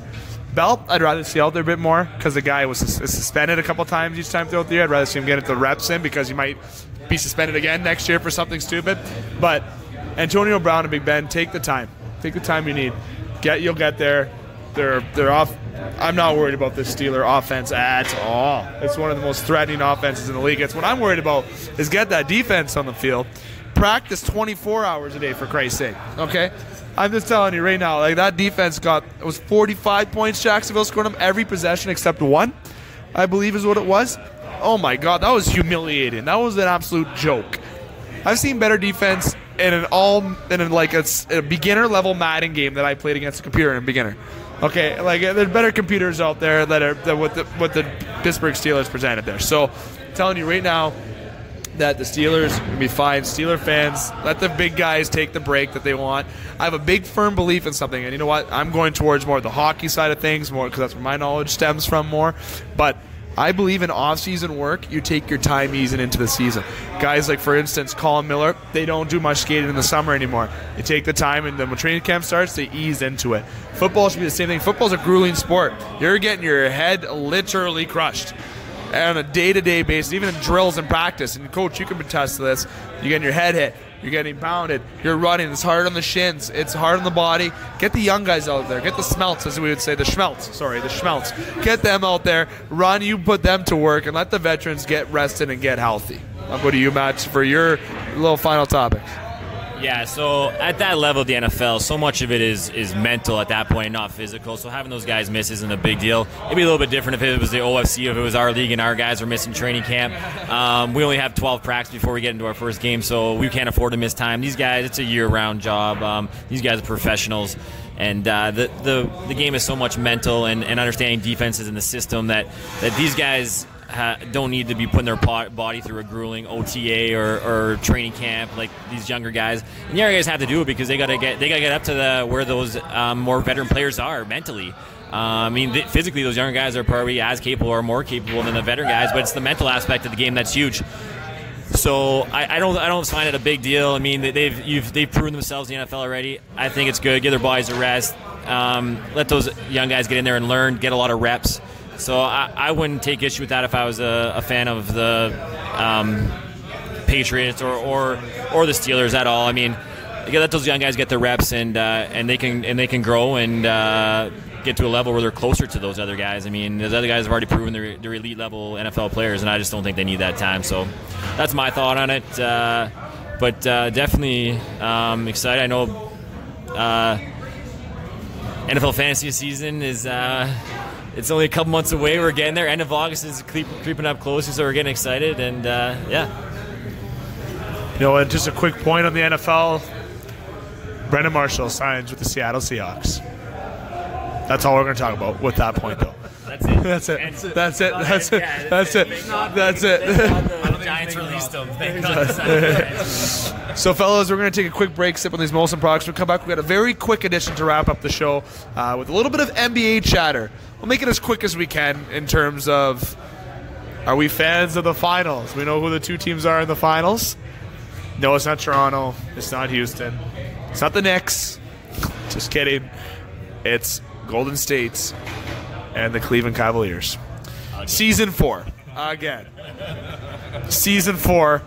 Bell, I'd rather see out there a bit more because the guy was suspended a couple times each time throughout the year. I'd rather see him get the reps in because he might be suspended again next year for something stupid. But Antonio Brown and Big Ben, take the time. Take the time you need. You'll get there. They're off. I'm not worried about this Steeler offense at all. It's one of the most threatening offenses in the league. It's what I'm worried about is get that defense on the field. Practice 24 hours a day, for Christ's sake. Okay? I'm just telling you right now, like that defense it was 45 points. Jacksonville scored them every possession except one, I believe is what it was. Oh my God, that was humiliating. That was an absolute joke. I've seen better defense in a beginner level Madden game that I played against a computer in a beginner. Okay, like there's better computers out there that what the Pittsburgh Steelers presented there. So, I'm telling you right now that the Steelers will be fine. Steeler fans, let the big guys take the break that they want. I have a big firm belief in something, and you know what? I'm going towards more the hockey side of things, more because that's where my knowledge stems from more. But I believe in off-season work, you take your time easing into the season. Guys like, for instance, Colin Miller, they don't do much skating in the summer anymore. They take the time, and then when training camp starts, they ease into it. Football should be the same thing. Football's a grueling sport. You're getting your head literally crushed on a day-to-day basis, even in drills and practice. And, Coach, you can attest to this. You're getting your head hit. You're getting pounded. You're running. It's hard on the shins. It's hard on the body. Get the young guys out there. Get the smelts, as we would say. The schmelts. Get them out there. Run. You put them to work, and let the veterans get rested and get healthy. I'll go to you, Matt, for your little final topic. Yeah, so at that level of the NFL, so much of it is mental at that point, not physical. So having those guys miss isn't a big deal. It'd be a little bit different if it was the OFC, if it was our league and our guys were missing training camp. We only have 12 practices before we get into our first game, so we can't afford to miss time. These guys, it's a year-round job. These guys are professionals. And the game is so much mental and understanding defenses in the system that these guys don't need to be putting their body through a grueling OTA or training camp like these younger guys. And the younger guys have to do it because they got to get up to where those more veteran players are mentally. Physically, those younger guys are probably as capable or more capable than the veteran guys, but it's the mental aspect of the game that's huge. So I don't find it a big deal. I mean, they've proven themselves in the NFL already. I think it's good. Give their bodies a rest. Let those young guys get in there and learn, get a lot of reps. So I wouldn't take issue with that if I was a fan of the Patriots or the Steelers at all. I mean, let those young guys get their reps and they can grow and get to a level where they're closer to those other guys. I mean, those other guys have already proven they're elite level NFL players, and I just don't think they need that time. So that's my thought on it. But definitely excited. I know NFL fantasy season is. It's only a couple months away. We're getting there. End of August is creeping up close, so we're getting excited. And, yeah. You know, and just a quick point on the NFL. Brendan Marshall signs with the Seattle Seahawks. That's all we're going to talk about with that point, though. That's it. That's it. That's it. That's it. That's it. The Giants released them. Thank God. So, fellas, we're going to take a quick break, sip on these Molson products. We'll come back. We've got a very quick edition to wrap up the show with a little bit of NBA chatter. We'll make it as quick as we can in terms of, are we fans of the finals? We know who the two teams are in the finals. No, it's not Toronto. It's not Houston. It's not the Knicks. Just kidding. It's Golden State and the Cleveland Cavaliers. Season 4. Again. Season 4.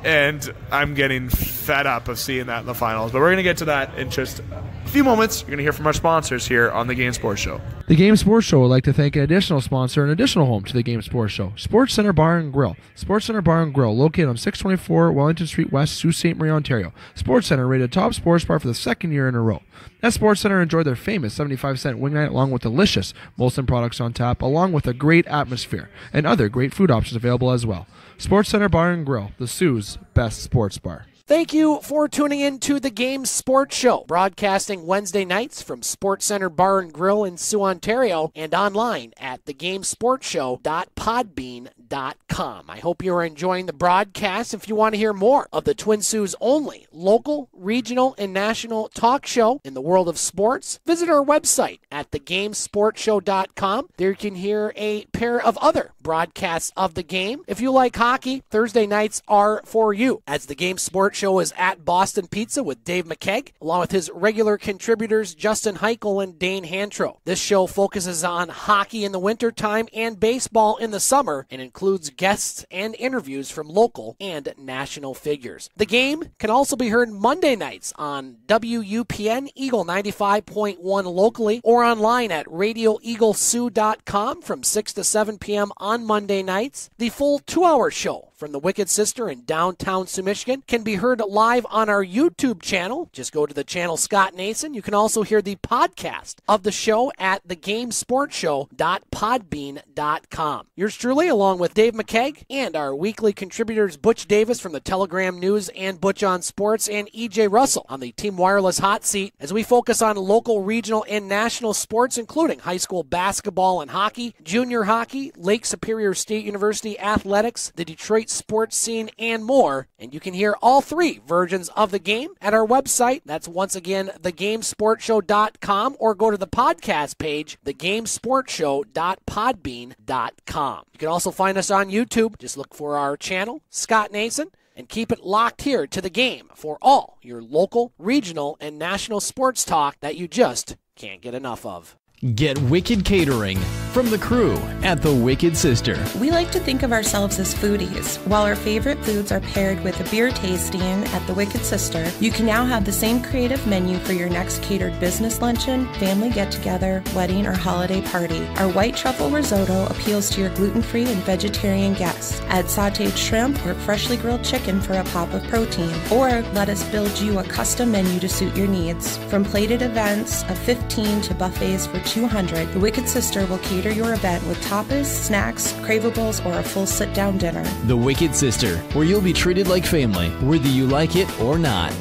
And I'm getting fed up of seeing that in the finals. But we're going to get to that in just a few moments. You're going to hear from our sponsors here on the Game Sports Show. The Game Sports Show would like to thank an additional sponsor and additional home to the Game Sports Show, Sportscenter Bar and Grill. Sportscenter Bar and Grill, located on 624 Wellington Street West, Sault Ste. Marie, Ontario. Sportscenter rated top sports bar for the second year in a row. At Sportscenter, enjoy their famous 75-cent wing night along with delicious Molson products on tap, along with a great atmosphere and other great food options available as well. SportsCenter Bar and Grill, the Sioux's best sports bar. Thank you for tuning in to the Game Sports Show, broadcasting Wednesday nights from SportsCenter Bar and Grill in Sault, Ontario, and online at thegamesportshow.podbean.com. I hope you are enjoying the broadcast. If you want to hear more of the Twin Sault's only local, regional, and national talk show in the world of sports, visit our website at thegamesportshow.com. There you can hear a pair of other broadcasts of the game. If you like hockey, Thursday nights are for you, as the Game Sports Show is at Boston Pizza with Dave McCaig, along with his regular contributors Justin Heichel and Dane Hantro. This show focuses on hockey in the wintertime and baseball in the summer, and includes guests and interviews from local and national figures. The game can also be heard Monday nights on WUPN Eagle 95.1 locally, or online at RadioEagleSoo.com from 6 to 7 p.m. on Monday nights. The full 2-hour show from the Wicked Sister in downtown Sioux, Michigan can be heard live on our YouTube channel. Just go to the channel Scott Nason. You can also hear the podcast of the show at thegamesportshow.podbean.com. Yours truly, along with Dave McCaig and our weekly contributors Butch Davis from the Telegram News and Butch on Sports, and EJ Russell on the Team Wireless hot seat as we focus on local, regional, and national sports, including high school basketball and hockey, junior hockey, Lake Superior State University athletics, the Detroit sports scene, and more. And you can hear all three versions of the game at our website. That's once again thegamesportshow.com, or go to the podcast page, thegamesportshow.podbean.com. You can also find us on YouTube. Just look for our channel, Scott Nason, and keep it locked here to the game for all your local, regional, and national sports talk that you just can't get enough of. Get Wicked Catering from the crew at the Wicked Sister. We like to think of ourselves as foodies. While our favorite foods are paired with a beer tasting at the Wicked Sister, you can now have the same creative menu for your next catered business luncheon, family get-together, wedding, or holiday party. Our white truffle risotto appeals to your gluten-free and vegetarian guests. Add sautéed shrimp or freshly grilled chicken for a pop of protein. Or let us build you a custom menu to suit your needs. From plated events of 15 to buffets for 200, the Wicked Sister will cater your event with tapas, snacks, cravables, or a full sit-down dinner. The Wicked Sister, where you'll be treated like family, whether you like it or not.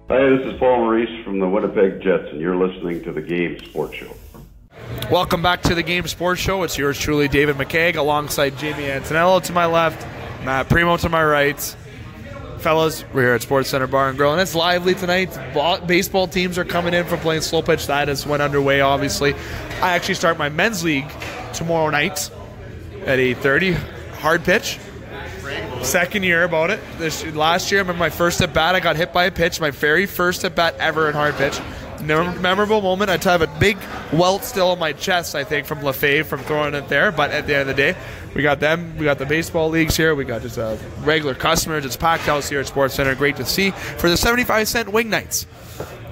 Hi, this is Paul Maurice from the Winnipeg Jets, and you're listening to the Game Sports Show. Welcome back to the Game Sports Show. It's yours truly, David McCaig, alongside Jamie Antonello to my left, Matt Primeau to my right. Fellas, we're here at Sportscenter Bar and Grill, and it's lively tonight. Baseball teams are coming in from playing slow pitch. That has went underway, obviously. I actually start my men's league tomorrow night at 8:30. Hard pitch. Second year about it. Last year, I remember my first at bat, I got hit by a pitch. My very first at bat ever in hard pitch. Memorable moment. I have a big welt still on my chest, I think, from LaFave from throwing it there. But at the end of the day, we got them. We got the baseball leagues here. We got just regular customers. It's packed house here at Sports Center. Great to see for the 75-cent wing nights.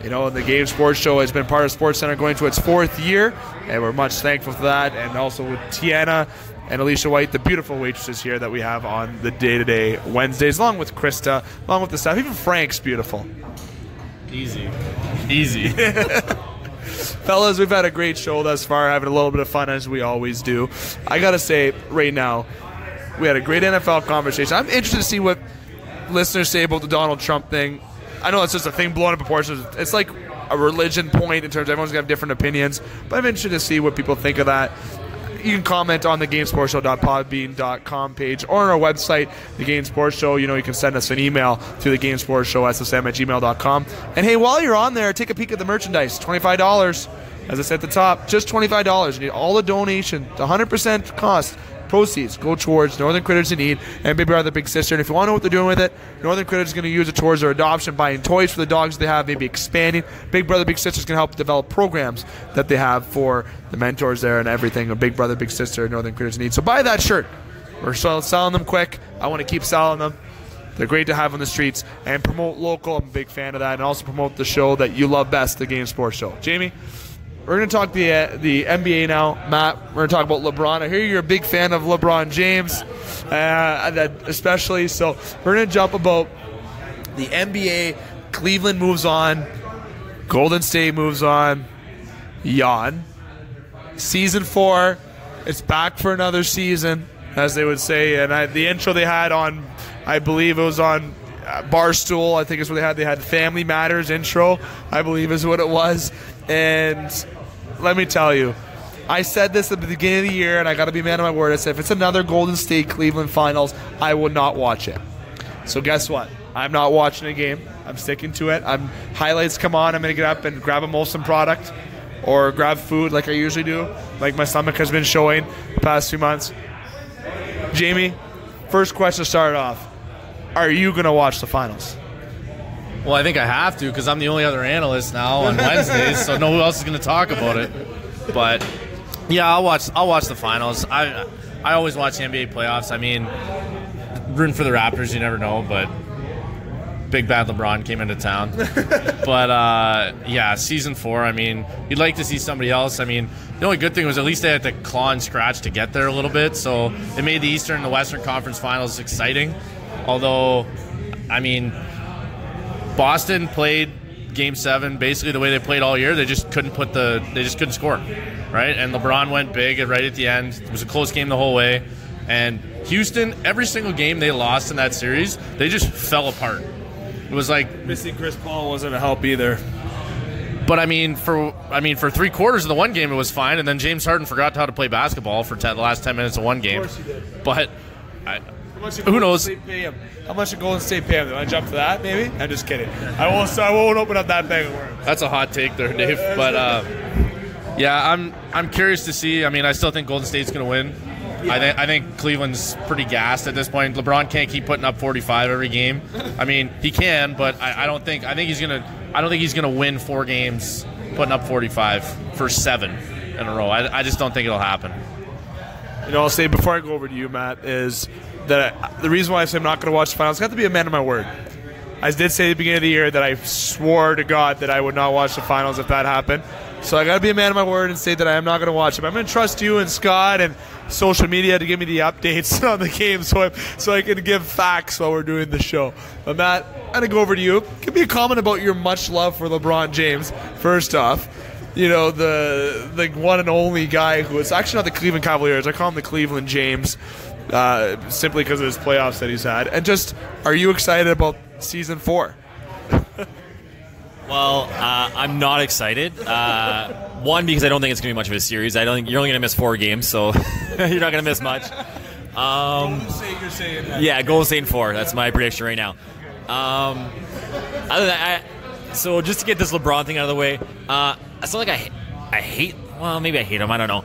You know, the Game Sports Show has been part of Sports Center going to its 4th year, and we're much thankful for that. And also with Tiana and Alicia White, the beautiful waitresses here that we have on the day-to-day Wednesdays, along with Krista, along with the staff. Even Frank's beautiful. Easy. Fellas, we've had a great show thus far, having a little bit of fun as we always do. I got to say right now, we had a great NFL conversation. I'm interested to see what listeners say about the Donald Trump thing. I know it's just a thing blown in proportions. It's like a religion point in terms of everyone's going to have different opinions, but I'm interested to see what people think of that. You can comment on the GameSportsShow.podbean.com page or on our website, The Game Sports Show. You know, you can send us an email to the GameSportsShow@ssm@gmail.com. And hey, while you're on there, take a peek at the merchandise. $25, as I said at the top, just $25. You need all the donation, 100% cost. Proceeds go towards Northern Critters in Need and Big Brother Big Sister. And if you want to know what they're doing with it, Northern Critters is going to use it towards their adoption, buying toys for the dogs they have, maybe expanding. Big Brother Big Sister is going to help develop programs that they have for the mentors there and everything. A Big Brother Big Sister, Northern Critters in Need. So buy that shirt. We're selling them quick. I want to keep selling them. They're great to have on the streets and promote local. I'm a big fan of that, and also promote the show that you love best, the Game Sports Show. Jamie? We're going to talk the NBA now. Matt, we're going to talk about LeBron. I hear you're a big fan of LeBron James, especially. So we're going to jump about the NBA. Cleveland moves on. Golden State moves on. Yawn. Season 4. It's back for another season, as they would say. And the intro they had on, I believe it was on Barstool. I think it's what they had. They had Family Matters intro, I believe is what it was. And let me tell you, I said this at the beginning of the year, and I got to be a man of my word. I said, if it's another Golden State Cleveland Finals, I will not watch it. So guess what? I'm not watching a game. I'm sticking to it. Highlights come on. I'm going to get up and grab a Molson product or grab food like I usually do, like my stomach has been showing the past 2 months. Jamie, first question to start off. Are you going to watch the finals? Well, I think I have to because I'm the only other analyst now on Wednesdays, so no one else is going to talk about it. But yeah, I'll watch the finals. I always watch the NBA playoffs. I mean, rooting for the Raptors, you never know, but Big Bad LeBron came into town. But, yeah, season 4, I mean, you'd like to see somebody else. I mean, the only good thing was at least they had to claw and scratch to get there a little bit. So it made the Eastern and the Western Conference Finals exciting. Although, I mean, Boston played Game 7 basically the way they played all year. They just couldn't score, right? And LeBron went big right at the end. It was a close game the whole way. And Houston, every single game they lost in that series, they just fell apart. It was like missing Chris Paul wasn't a help either. But I mean, for 3 quarters of the one game, it was fine, and then James Harden forgot how to play basketball for the last 10 minutes of one game. Of course he did. But who knows? How much did Golden State pay him? Do I jump to that? Maybe. I'm just kidding. I won't open up that bag of worms. That's a hot take there, Dave. But yeah, I'm curious to see. I mean, I still think Golden State's going to win. Yeah. I think Cleveland's pretty gassed at this point. LeBron can't keep putting up 45 every game. I mean, he can, but I don't think he's gonna win 4 games putting up 45 for 7 in a row. I just don't think it'll happen. You know, I'll say before I go over to you, Matt, is that the reason why I say I'm not going to watch the finals, I have to be a man of my word. I did say at the beginning of the year that I swore to God that I would not watch the finals if that happened. So I got to be a man of my word and say that I am not going to watch them. I'm going to trust you and Scott and social media to give me the updates on the game so I can give facts while we're doing the show. But Matt, I'm going to go over to you. Give me a comment about your much love for LeBron James. First off, you know, the one and only guy who is actually not the Cleveland Cavaliers. I call him the Cleveland James simply because of his playoffs that he's had. And just, are you excited about season 4? Well, I'm not excited. One, because I don't think it's going to be much of a series. I don't think you're only going to miss 4 games, so you're not going to miss much. Golden State, you're saying that. Yeah, Golden State 4. That's my prediction right now. Other than that, so just to get this LeBron thing out of the way, it's not like I hate. Well, maybe I hate him. I don't know.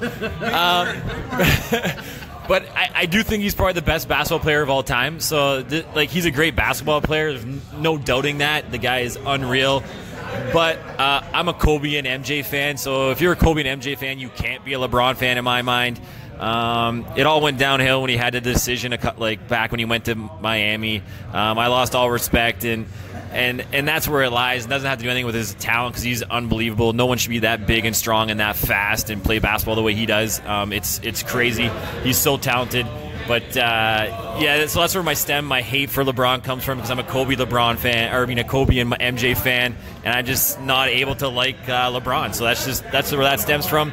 But I do think he's probably the best basketball player of all time. So, he's a great basketball player. There's no doubting that. The guy is unreal. But I'm a Kobe and MJ fan. So if you're a Kobe and MJ fan, you can't be a LeBron fan in my mind. It all went downhill when he had the decision back when he went to Miami. I lost all respect, and that's where it lies. It doesn't have to do anything with his talent because he's unbelievable. No one should be that big and strong and that fast and play basketball the way he does. It's crazy. He's so talented. But yeah, so that's where my hate for LeBron comes from, because I'm a Kobe LeBron fan, or a Kobe and MJ fan, and I'm just not able to like LeBron. So that's where that stems from.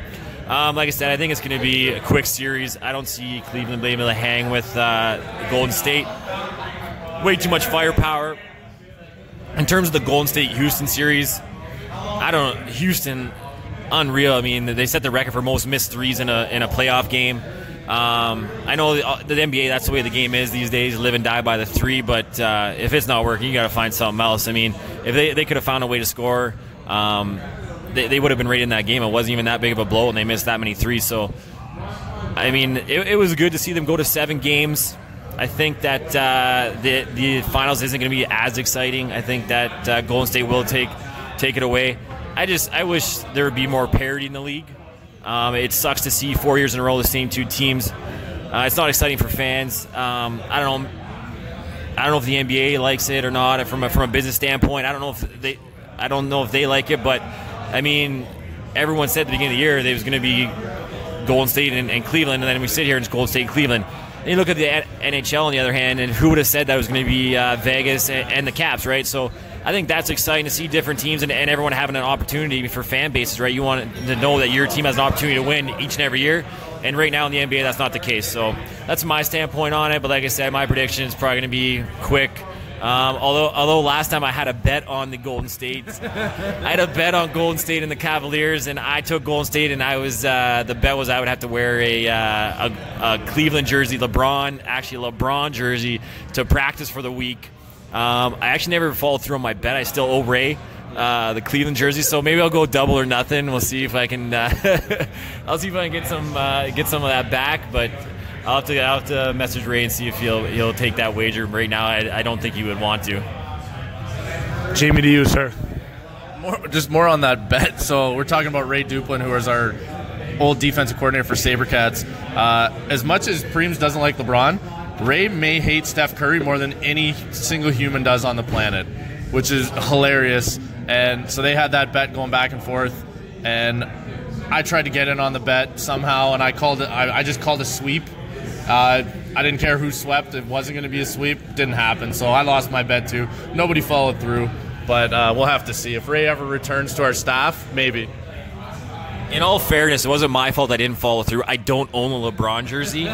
Like I said, I think it's going to be a quick series. I don't see Cleveland being able to hang with Golden State. Way too much firepower. In terms of the Golden State-Houston series, Houston, unreal. I mean, they set the record for most missed threes in a playoff game. I know the NBA, that's the way the game is these days, live and die by the 3, but if it's not working, you got to find something else. I mean, if they could have found a way to score, they would have been right in that game. It wasn't even that big of a blow, and they missed that many threes. So, I mean, it was good to see them go to 7 games. I think that the finals isn't going to be as exciting. I think that Golden State will take it away. I wish there would be more parity in the league. It sucks to see 4 years in a row the same 2 teams. It's not exciting for fans. I don't know if the NBA likes it or not. From a business standpoint, I don't know if they like it. But I mean, everyone said at the beginning of the year there was going to be Golden State and Cleveland, and then we sit here and it's Golden State and Cleveland. And you look at the NHL on the other hand, and who would have said that was going to be Vegas and the Caps, right? So I think that's exciting to see different teams and everyone having an opportunity for fan bases, right? You want to know that your team has an opportunity to win each and every year. And right now in the NBA, that's not the case. So that's my standpoint on it. But like I said, my prediction is probably going to be quick. Although last time I had a bet on the Golden State. I had a bet on Golden State and the Cavaliers, and I took Golden State, and I was the bet was I would have to wear a Cleveland jersey, LeBron jersey to practice for the week. I actually never followed through on my bet. I still owe Ray the Cleveland jersey, so maybe I'll go double or nothing. We'll see if I can. I'll see if I can get some of that back, but I'll have to message Ray and see if he'll take that wager. Right now, I don't think he would want to. Jamie, to you, sir. More on that bet. So we're talking about Ray Duplin, who is our old defensive coordinator for Sabercats. As much as Preems doesn't like LeBron, Ray may hate Steph Curry more than any single human does on the planet, which is hilarious. And so they had that bet going back and forth, and I tried to get in on the bet somehow, and I called it. I just called a sweep. I didn't care who swept. It wasn't going to be a sweep. Didn't happen. So I lost my bet too. Nobody followed through. But we'll have to see. If Ray ever returns to our staff, maybe. In all fairness, it wasn't my fault I didn't follow through. I don't own a LeBron jersey,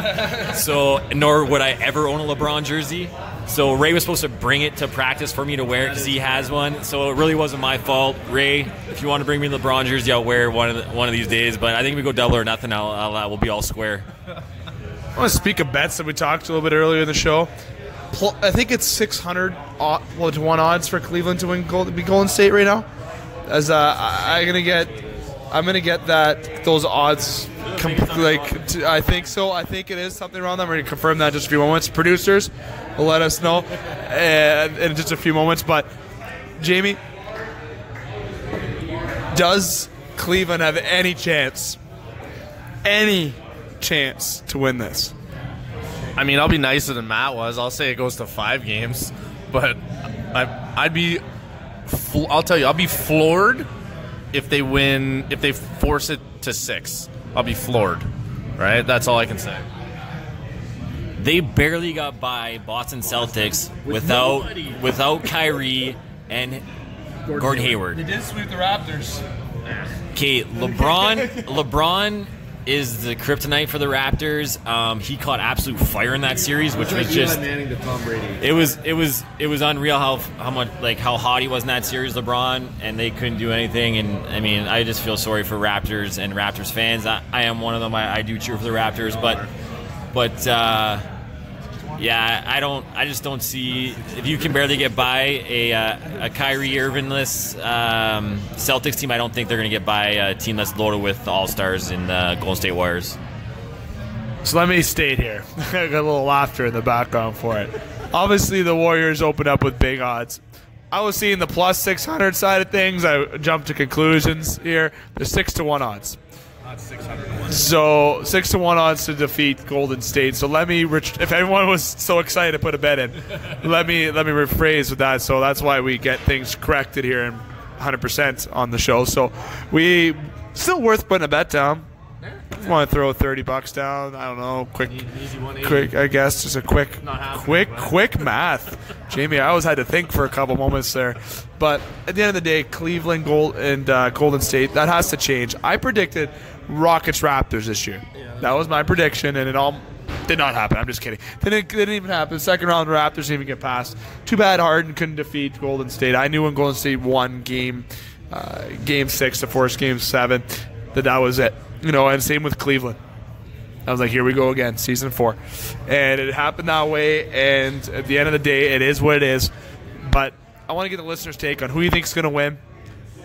so nor would I ever own a LeBron jersey. So Ray was supposed to bring it to practice for me to wear it because he has one. So it really wasn't my fault. Ray, if you want to bring me the LeBron jersey, I'll wear it one of these days. But I think if we go double or nothing, we'll be all square. I want to speak of bets that we talked a little bit earlier in the show. I think it's 600 to 1 odds for Cleveland to win Golden State right now. As I'm gonna get those odds. I think so. I think it is something around that. We're gonna confirm that in just a few moments. Producers will let us know in just a few moments. But Jamie, does Cleveland have any chance to win this? I mean, I'll be nicer than Matt was. I'll say it goes to 5 games, but I'll tell you, I'll be floored if they win, if they force it to 6. I'll be floored, right? That's all I can say. They barely got by Boston Celtics without Kyrie and Gordon Hayward. They did sweep the Raptors. Okay, LeBron is the kryptonite for the Raptors. He caught absolute fire in that series, which was just it was unreal how hot he was in that series, LeBron, and they couldn't do anything. And I mean, I just feel sorry for Raptors and Raptors fans. I am one of them. I do cheer for the Raptors, but yeah, I just don't see, if you can barely get by a Kyrie Irving-less Celtics team, I don't think they're going to get by a team that's loaded with all-stars in the Golden State Warriors. So let me state here. I got a little laughter in the background for it. Obviously, the Warriors opened up with big odds. I was seeing the plus 600 side of things. I jumped to conclusions here. There's 6 to 1 odds. So 6 to 1 odds to defeat Golden State. So let me, if everyone was so excited to put a bet in, let me rephrase with that. So that's why we get things corrected here and 100% on the show. So we still worth putting a bet down. Want to throw $30 down? I don't know. Quick. I guess just a quick math. Jamie, I always had to think for a couple moments there, but at the end of the day, Cleveland Golden State, that has to change. I predicted Rockets Raptors this year. That was my prediction, and it all did not happen. I'm just kidding. Didn't even happen. Second round, the Raptors didn't even get past. Too bad Harden couldn't defeat Golden State. I knew when Golden State won game 6 to force game 7 that was it. And same with Cleveland. I was like, here we go again, season 4. And it happened that way, and at the end of the day, it is what it is. But I want to get the listeners' take on who you think is going to win.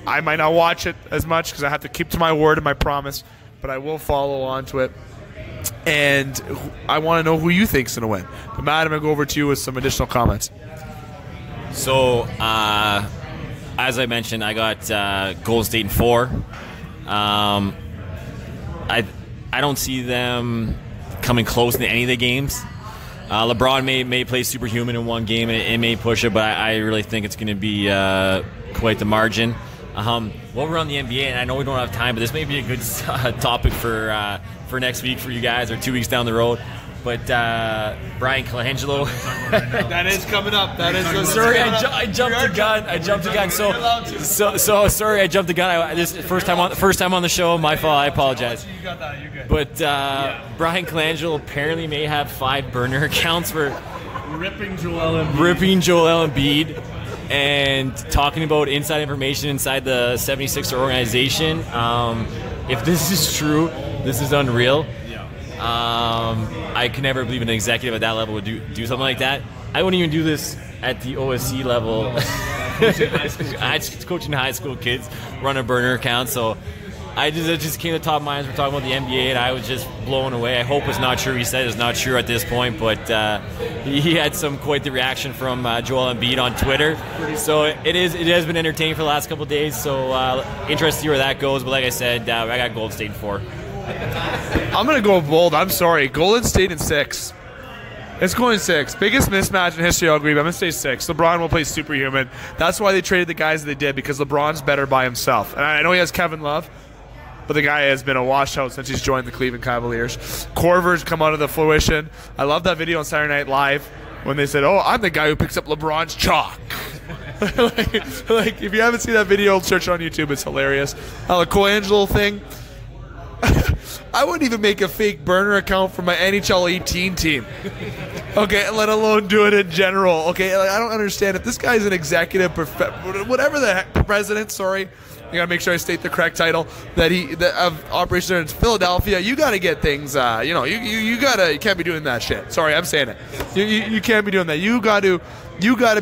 I might not watch it as much because I have to keep to my word and my promise, but I will follow on to it. And I want to know who you think is going to win. But Matt, I'm going to go over to you with some additional comments. So, as I mentioned, I got Golden State in 4. I don't see them coming close to any of the games. LeBron may play superhuman in one game and it may push it, but I really think it's going to be quite the margin. While we're on the NBA, and I know we don't have time, but this may be a good topic for next week for you guys, or 2 weeks down the road. But Brian Colangelo. That is coming up. That is. Sorry, I jumped the gun. So sorry, I jumped the gun. This is first time on the show. My fault. I apologize. You got that. You're good. But Brian Colangelo apparently may have 5 burner accounts for ripping Joel Embiid and talking about inside information inside the 76er organization. If this is true, this is unreal. I can never believe an executive at that level would do something like that. I wouldn't even do this at the OSC level. Coaching high school kids, run a burner account. So it just came to the top of my mind. We're talking about the NBA, and I was just blown away. I hope it's not true. He said it's not true at this point, but he had quite the reaction from Joel Embiid on Twitter. So it has been entertaining for the last couple of days. So interested to see where that goes. But like I said, I got Golden State in 4. I'm going to go bold. I'm sorry. Golden State in 6. It's going 6. Biggest mismatch in history, I'll agree, but I'm going to say 6. LeBron will play superhuman. That's why they traded the guys that they did, because LeBron's better by himself. And I know he has Kevin Love, but the guy has been a washout since he's joined the Cleveland Cavaliers. Corver's come out of the fruition. I love that video on Saturday Night Live when they said, "Oh, I'm the guy who picks up LeBron's chalk." like, if you haven't seen that video, search it on YouTube. It's hilarious. The Colangelo thing. I wouldn't even make a fake burner account for my NHL 18 team. Okay, let alone do it in general. Okay, like, I don't understand. If this guy's an executive, whatever the heck, president, sorry, you gotta make sure I state the correct title, of Operation in Philadelphia, you gotta get things, you can't be doing that shit. Sorry, I'm saying it. You can't be doing that. You gotta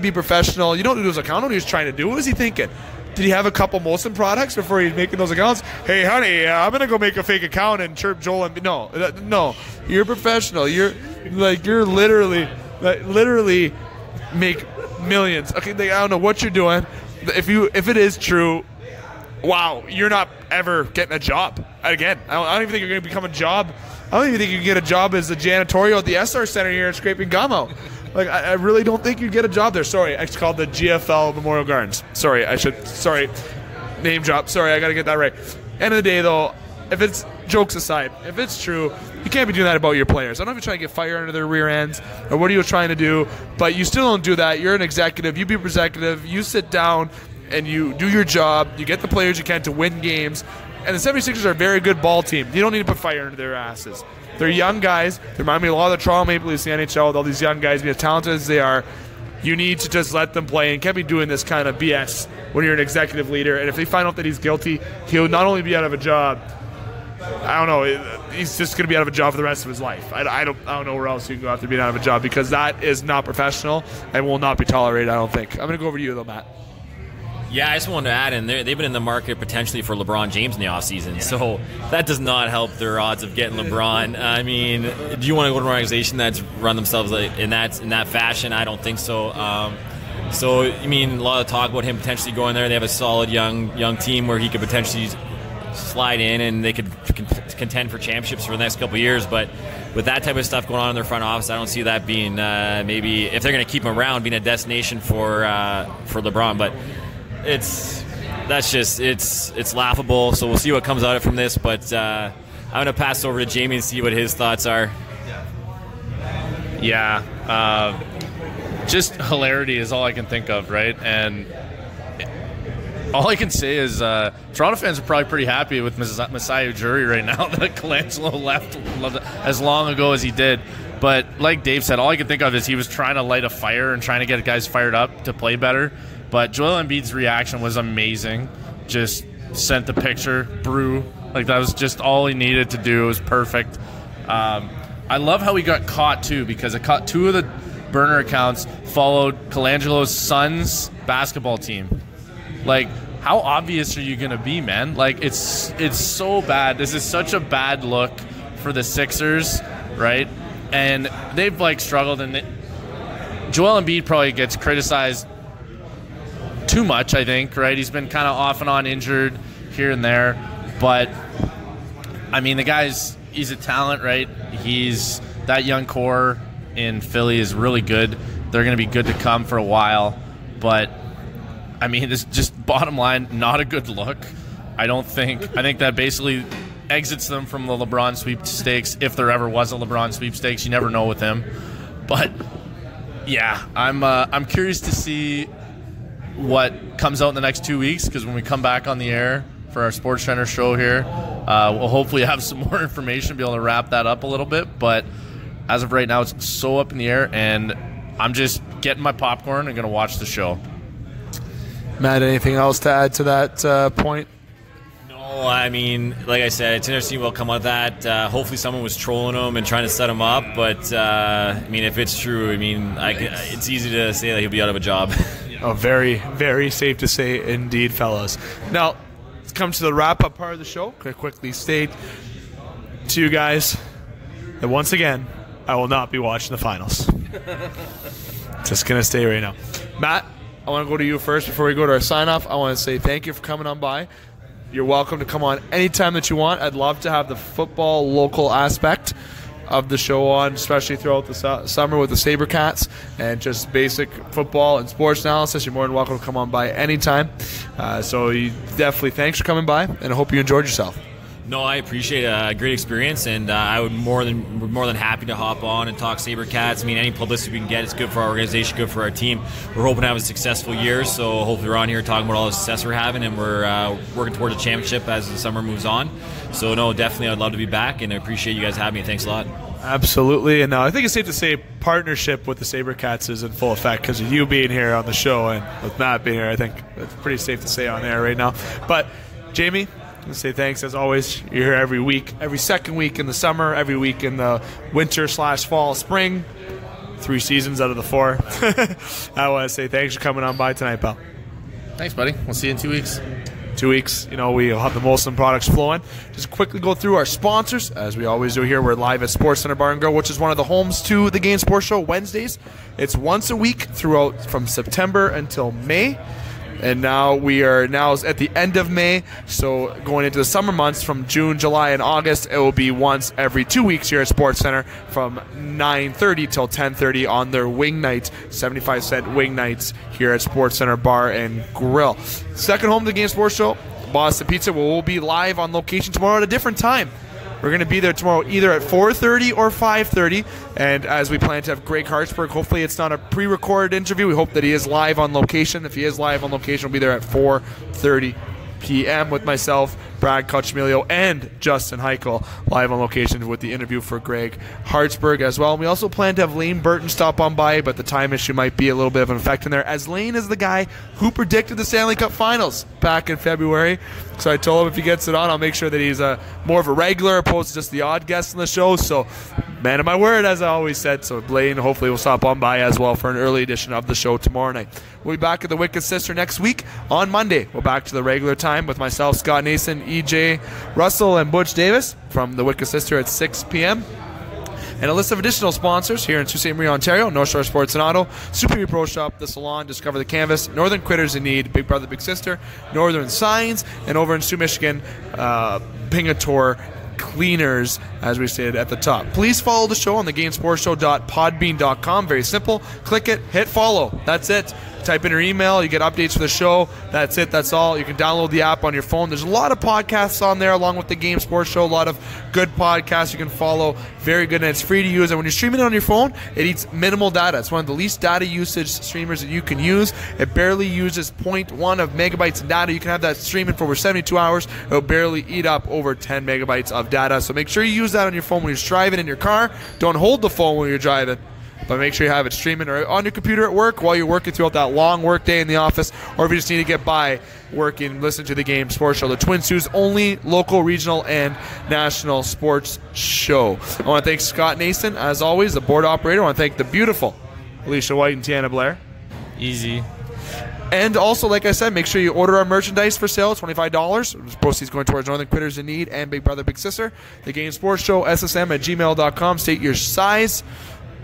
be professional. You don't do those accounts. What he was trying to do. What was he thinking? Did he have a couple Molson products before he's making those accounts? Hey, honey, I'm gonna go make a fake account and chirp Joel and no. You're professional. You're literally make millions. Okay, I don't know what you're doing. If it is true, wow, you're not ever getting a job again. I don't even think you're gonna become a job. I don't even think you can get a job as a janitorial at the SR Center here in Scraping Gummo. Like, I really don't think you'd get a job there. Sorry, it's called the GFL Memorial Gardens. Sorry, name drop. Sorry, I got to get that right. End of the day, though, if it's jokes aside, if it's true, you can't be doing that about your players. I don't know if you're trying to get fire under their rear ends or what are you trying to do, but you still don't do that. You're an executive. You be executive. You sit down and you do your job. You get the players you can to win games. And the 76ers are a very good ball team. You don't need to put fire under their asses. They're young guys. They remind me a lot of the Toronto Maple Leafs in the NHL with all these young guys being as talented as they are. You need to just let them play and can't be doing this kind of BS when you're an executive leader. And if they find out that he's guilty, he'll not only be out of a job, I don't know, he's just going to be out of a job for the rest of his life. I don't know where else you can go after being out of a job, because that is not professional and will not be tolerated, I don't think. I'm going to go over to you, though, Matt. Yeah, I just wanted to add in, they've been in the market potentially for LeBron James in the offseason, so that does not help their odds of getting LeBron. I mean, do you want to go to an organization that's run themselves in that fashion? I don't think so. So, I mean, a lot of talk about him potentially going there. They have a solid young team where he could potentially slide in and they could contend for championships for the next couple of years. But with that type of stuff going on in their front office, I don't see that being maybe, if they're going to keep him around, being a destination for LeBron. But it's laughable. So we'll see what comes out of it from this. But I'm going to pass over to Jamie and see what his thoughts are. Yeah, just hilarity is all I can think of, right? And all I can say is Toronto fans are probably pretty happy with Masai Ujiri right now that Colangelo left as long ago as he did. But like Dave said, all I can think of is he was trying to light a fire and trying to get guys fired up to play better. But Joel Embiid's reaction was amazing. Just sent the picture, brew. Like, that was just all he needed to do. It was perfect. I love how he got caught, too, because it caught two of the burner accounts followed Colangelo's son's basketball team. Like, how obvious are you going to be, man? Like, it's so bad. This is such a bad look for the Sixers, right? And they've, like, struggled. And Joel Embiid probably gets criticized too much, I think, right? He's been kind of off and on injured here and there. But, I mean, he's a talent, right? That young core in Philly is really good. They're going to be good to come for a while. But, I mean, it's just bottom line, not a good look. I think that basically exits them from the LeBron sweepstakes, if there ever was a LeBron sweepstakes. You never know with him. But, yeah, I'm curious to see what comes out in the next 2 weeks, because when we come back on the air for our SportsCenter show here, we'll hopefully have some more information, be able to wrap that up a little bit. But as of right now, it's so up in the air, and I'm just getting my popcorn and going to watch the show. Matt, anything else to add to that point? No, I mean, like I said, it's interesting what will come out of that. Hopefully someone was trolling him and trying to set him up. But, I mean, if it's true, I mean, it's easy to say that he'll be out of a job. Oh, very, very safe to say indeed, fellas. Now, let's come to the wrap-up part of the show. Can I quickly state to you guys that once again, I will not be watching the finals. Just going to stay right now. Matt, I want to go to you first before we go to our sign-off. I want to say thank you for coming on by. You're welcome to come on anytime that you want. I'd love to have the football local aspect of the show on, especially throughout the summer with the Sabrecats and just basic football and sports analysis, you're more than welcome to come on by anytime. So you definitely thanks for coming by, and I hope you enjoyed yourself. No, I appreciate a great experience, and I would more than happy to hop on and talk Sabercats. I mean, any publicity we can get is good for our organization, good for our team. We're hoping to have a successful year, so hopefully we're on here talking about all the success we're having, and we're working towards a championship as the summer moves on. So, no, definitely I'd love to be back, and I appreciate you guys having me. Thanks a lot. Absolutely, and I think it's safe to say partnership with the Sabercats is in full effect because of you being here on the show and with Matt being here. I think it's pretty safe to say on air right now. But, Jamie, I say thanks as always. You're here every week, every second week in the summer, every week in the winter/fall, spring. 3 seasons out of the 4. I want to say thanks for coming on by tonight, pal. Thanks, buddy. We'll see you in 2 weeks. 2 weeks, we'll have the Molson products flowing. Just quickly go through our sponsors, as we always do here. We're live at Sportscenter Bar and Grill, which is one of the homes to the Game Sports Show Wednesdays. It's once a week throughout from September until May. And now we are at the end of May, so going into the summer months from June, July, and August, it will be once every 2 weeks here at Sports Center from 9:30 till 10:30 on their wing nights, 75-cent wing nights here at Sports Center Bar and Grill. Second home to the Game Sports Show, Boston Pizza, will be live on location tomorrow at a different time. We're going to be there tomorrow either at 4:30 or 5:30, and as we plan to have Greg Hartsburg, hopefully it's not a pre-recorded interview. We hope that he is live on location. If he is live on location, we'll be there at 4:30 p.m. with myself, Brad Cochemilio, and Justin Heichel live on location with the interview for Greg Hartsburg as well. And we also plan to have Lane Burton stop on by, but the time issue might be a little bit of an effect in there, as Lane is the guy who predicted the Stanley Cup Finals back in February. So I told him if he gets it on, I'll make sure that he's more of a regular opposed to just the odd guest in the show. So, man of my word, as I always said. So Lane hopefully will stop on by as well for an early edition of the show tomorrow night. We'll be back at the Wicked Sister next week on Monday. We're back to the regular time with myself, Scott Nason, EJ Russell, and Butch Davis from the Wicked Sister at 6 p.m. And a list of additional sponsors here in Sault Ste. Marie, Ontario: North Shore Sports and Auto, Super Pro Shop, The Salon, Discover the Canvas, Northern Critters in Need, Big Brother Big Sister, Northern Signs, and over in Sault, Michigan, Pingator Cleaners, as we stated at the top. Please follow the show on thegamesportshow.podbean.com. Very simple. Click it, hit follow. That's it. Type in your email, you get updates for the show. That's it, that's all. You can download the app on your phone. There's a lot of podcasts on there along with the Game Sports Show, a lot of good podcasts you can follow. Very good, and it's free to use. And when you're streaming it on your phone, it eats minimal data. It's one of the least data usage streamers that you can use. It barely uses 0.1 of megabytes of data. You can have that streaming for over 72 hours. It'll barely eat up over 10 megabytes of data. So make sure you use that on your phone when you're driving in your car. Don't hold the phone when you're driving, but make sure you have it streaming or on your computer at work while you're working throughout that long work day in the office, or if you just need to get by working, listen to the Game Sports Show, the Twin Sault's only local, regional, and national sports show. I want to thank Scott Nason, as always, the board operator. I want to thank the beautiful Alicia White and Tiana Blair. Easy. And also, like I said, make sure you order our merchandise for sale, $25. Proceeds going towards Northern Critters in Need and Big Brother Big Sister. The Game Sports Show, ssm@gmail.com. State your size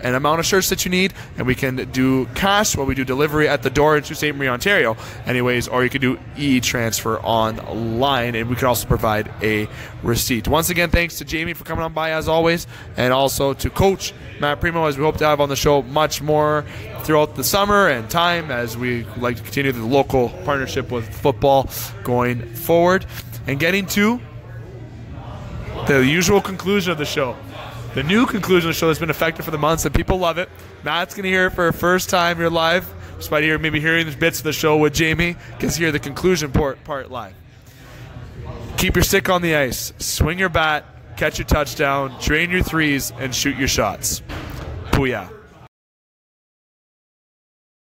and amount of shirts that you need, and we can do cash while we do delivery at the door in Sault Ste. Marie, Ontario, anyways, or you can do e-transfer online, and we can also provide a receipt. Once again, thanks to Jamie for coming on by as always, and also to Coach Matt Primeau, as we hope to have on the show much more throughout the summer and time as we like to continue the local partnership with football going forward. And getting to the usual conclusion of the show. The new conclusion of the show has been effective for the months, and people love it. Matt's going to hear it for the first time here live. Despite maybe hearing the bits of the show with Jamie, gets to hear the conclusion part live. Keep your stick on the ice. Swing your bat. Catch your touchdown. Drain your threes. And shoot your shots. Booyah.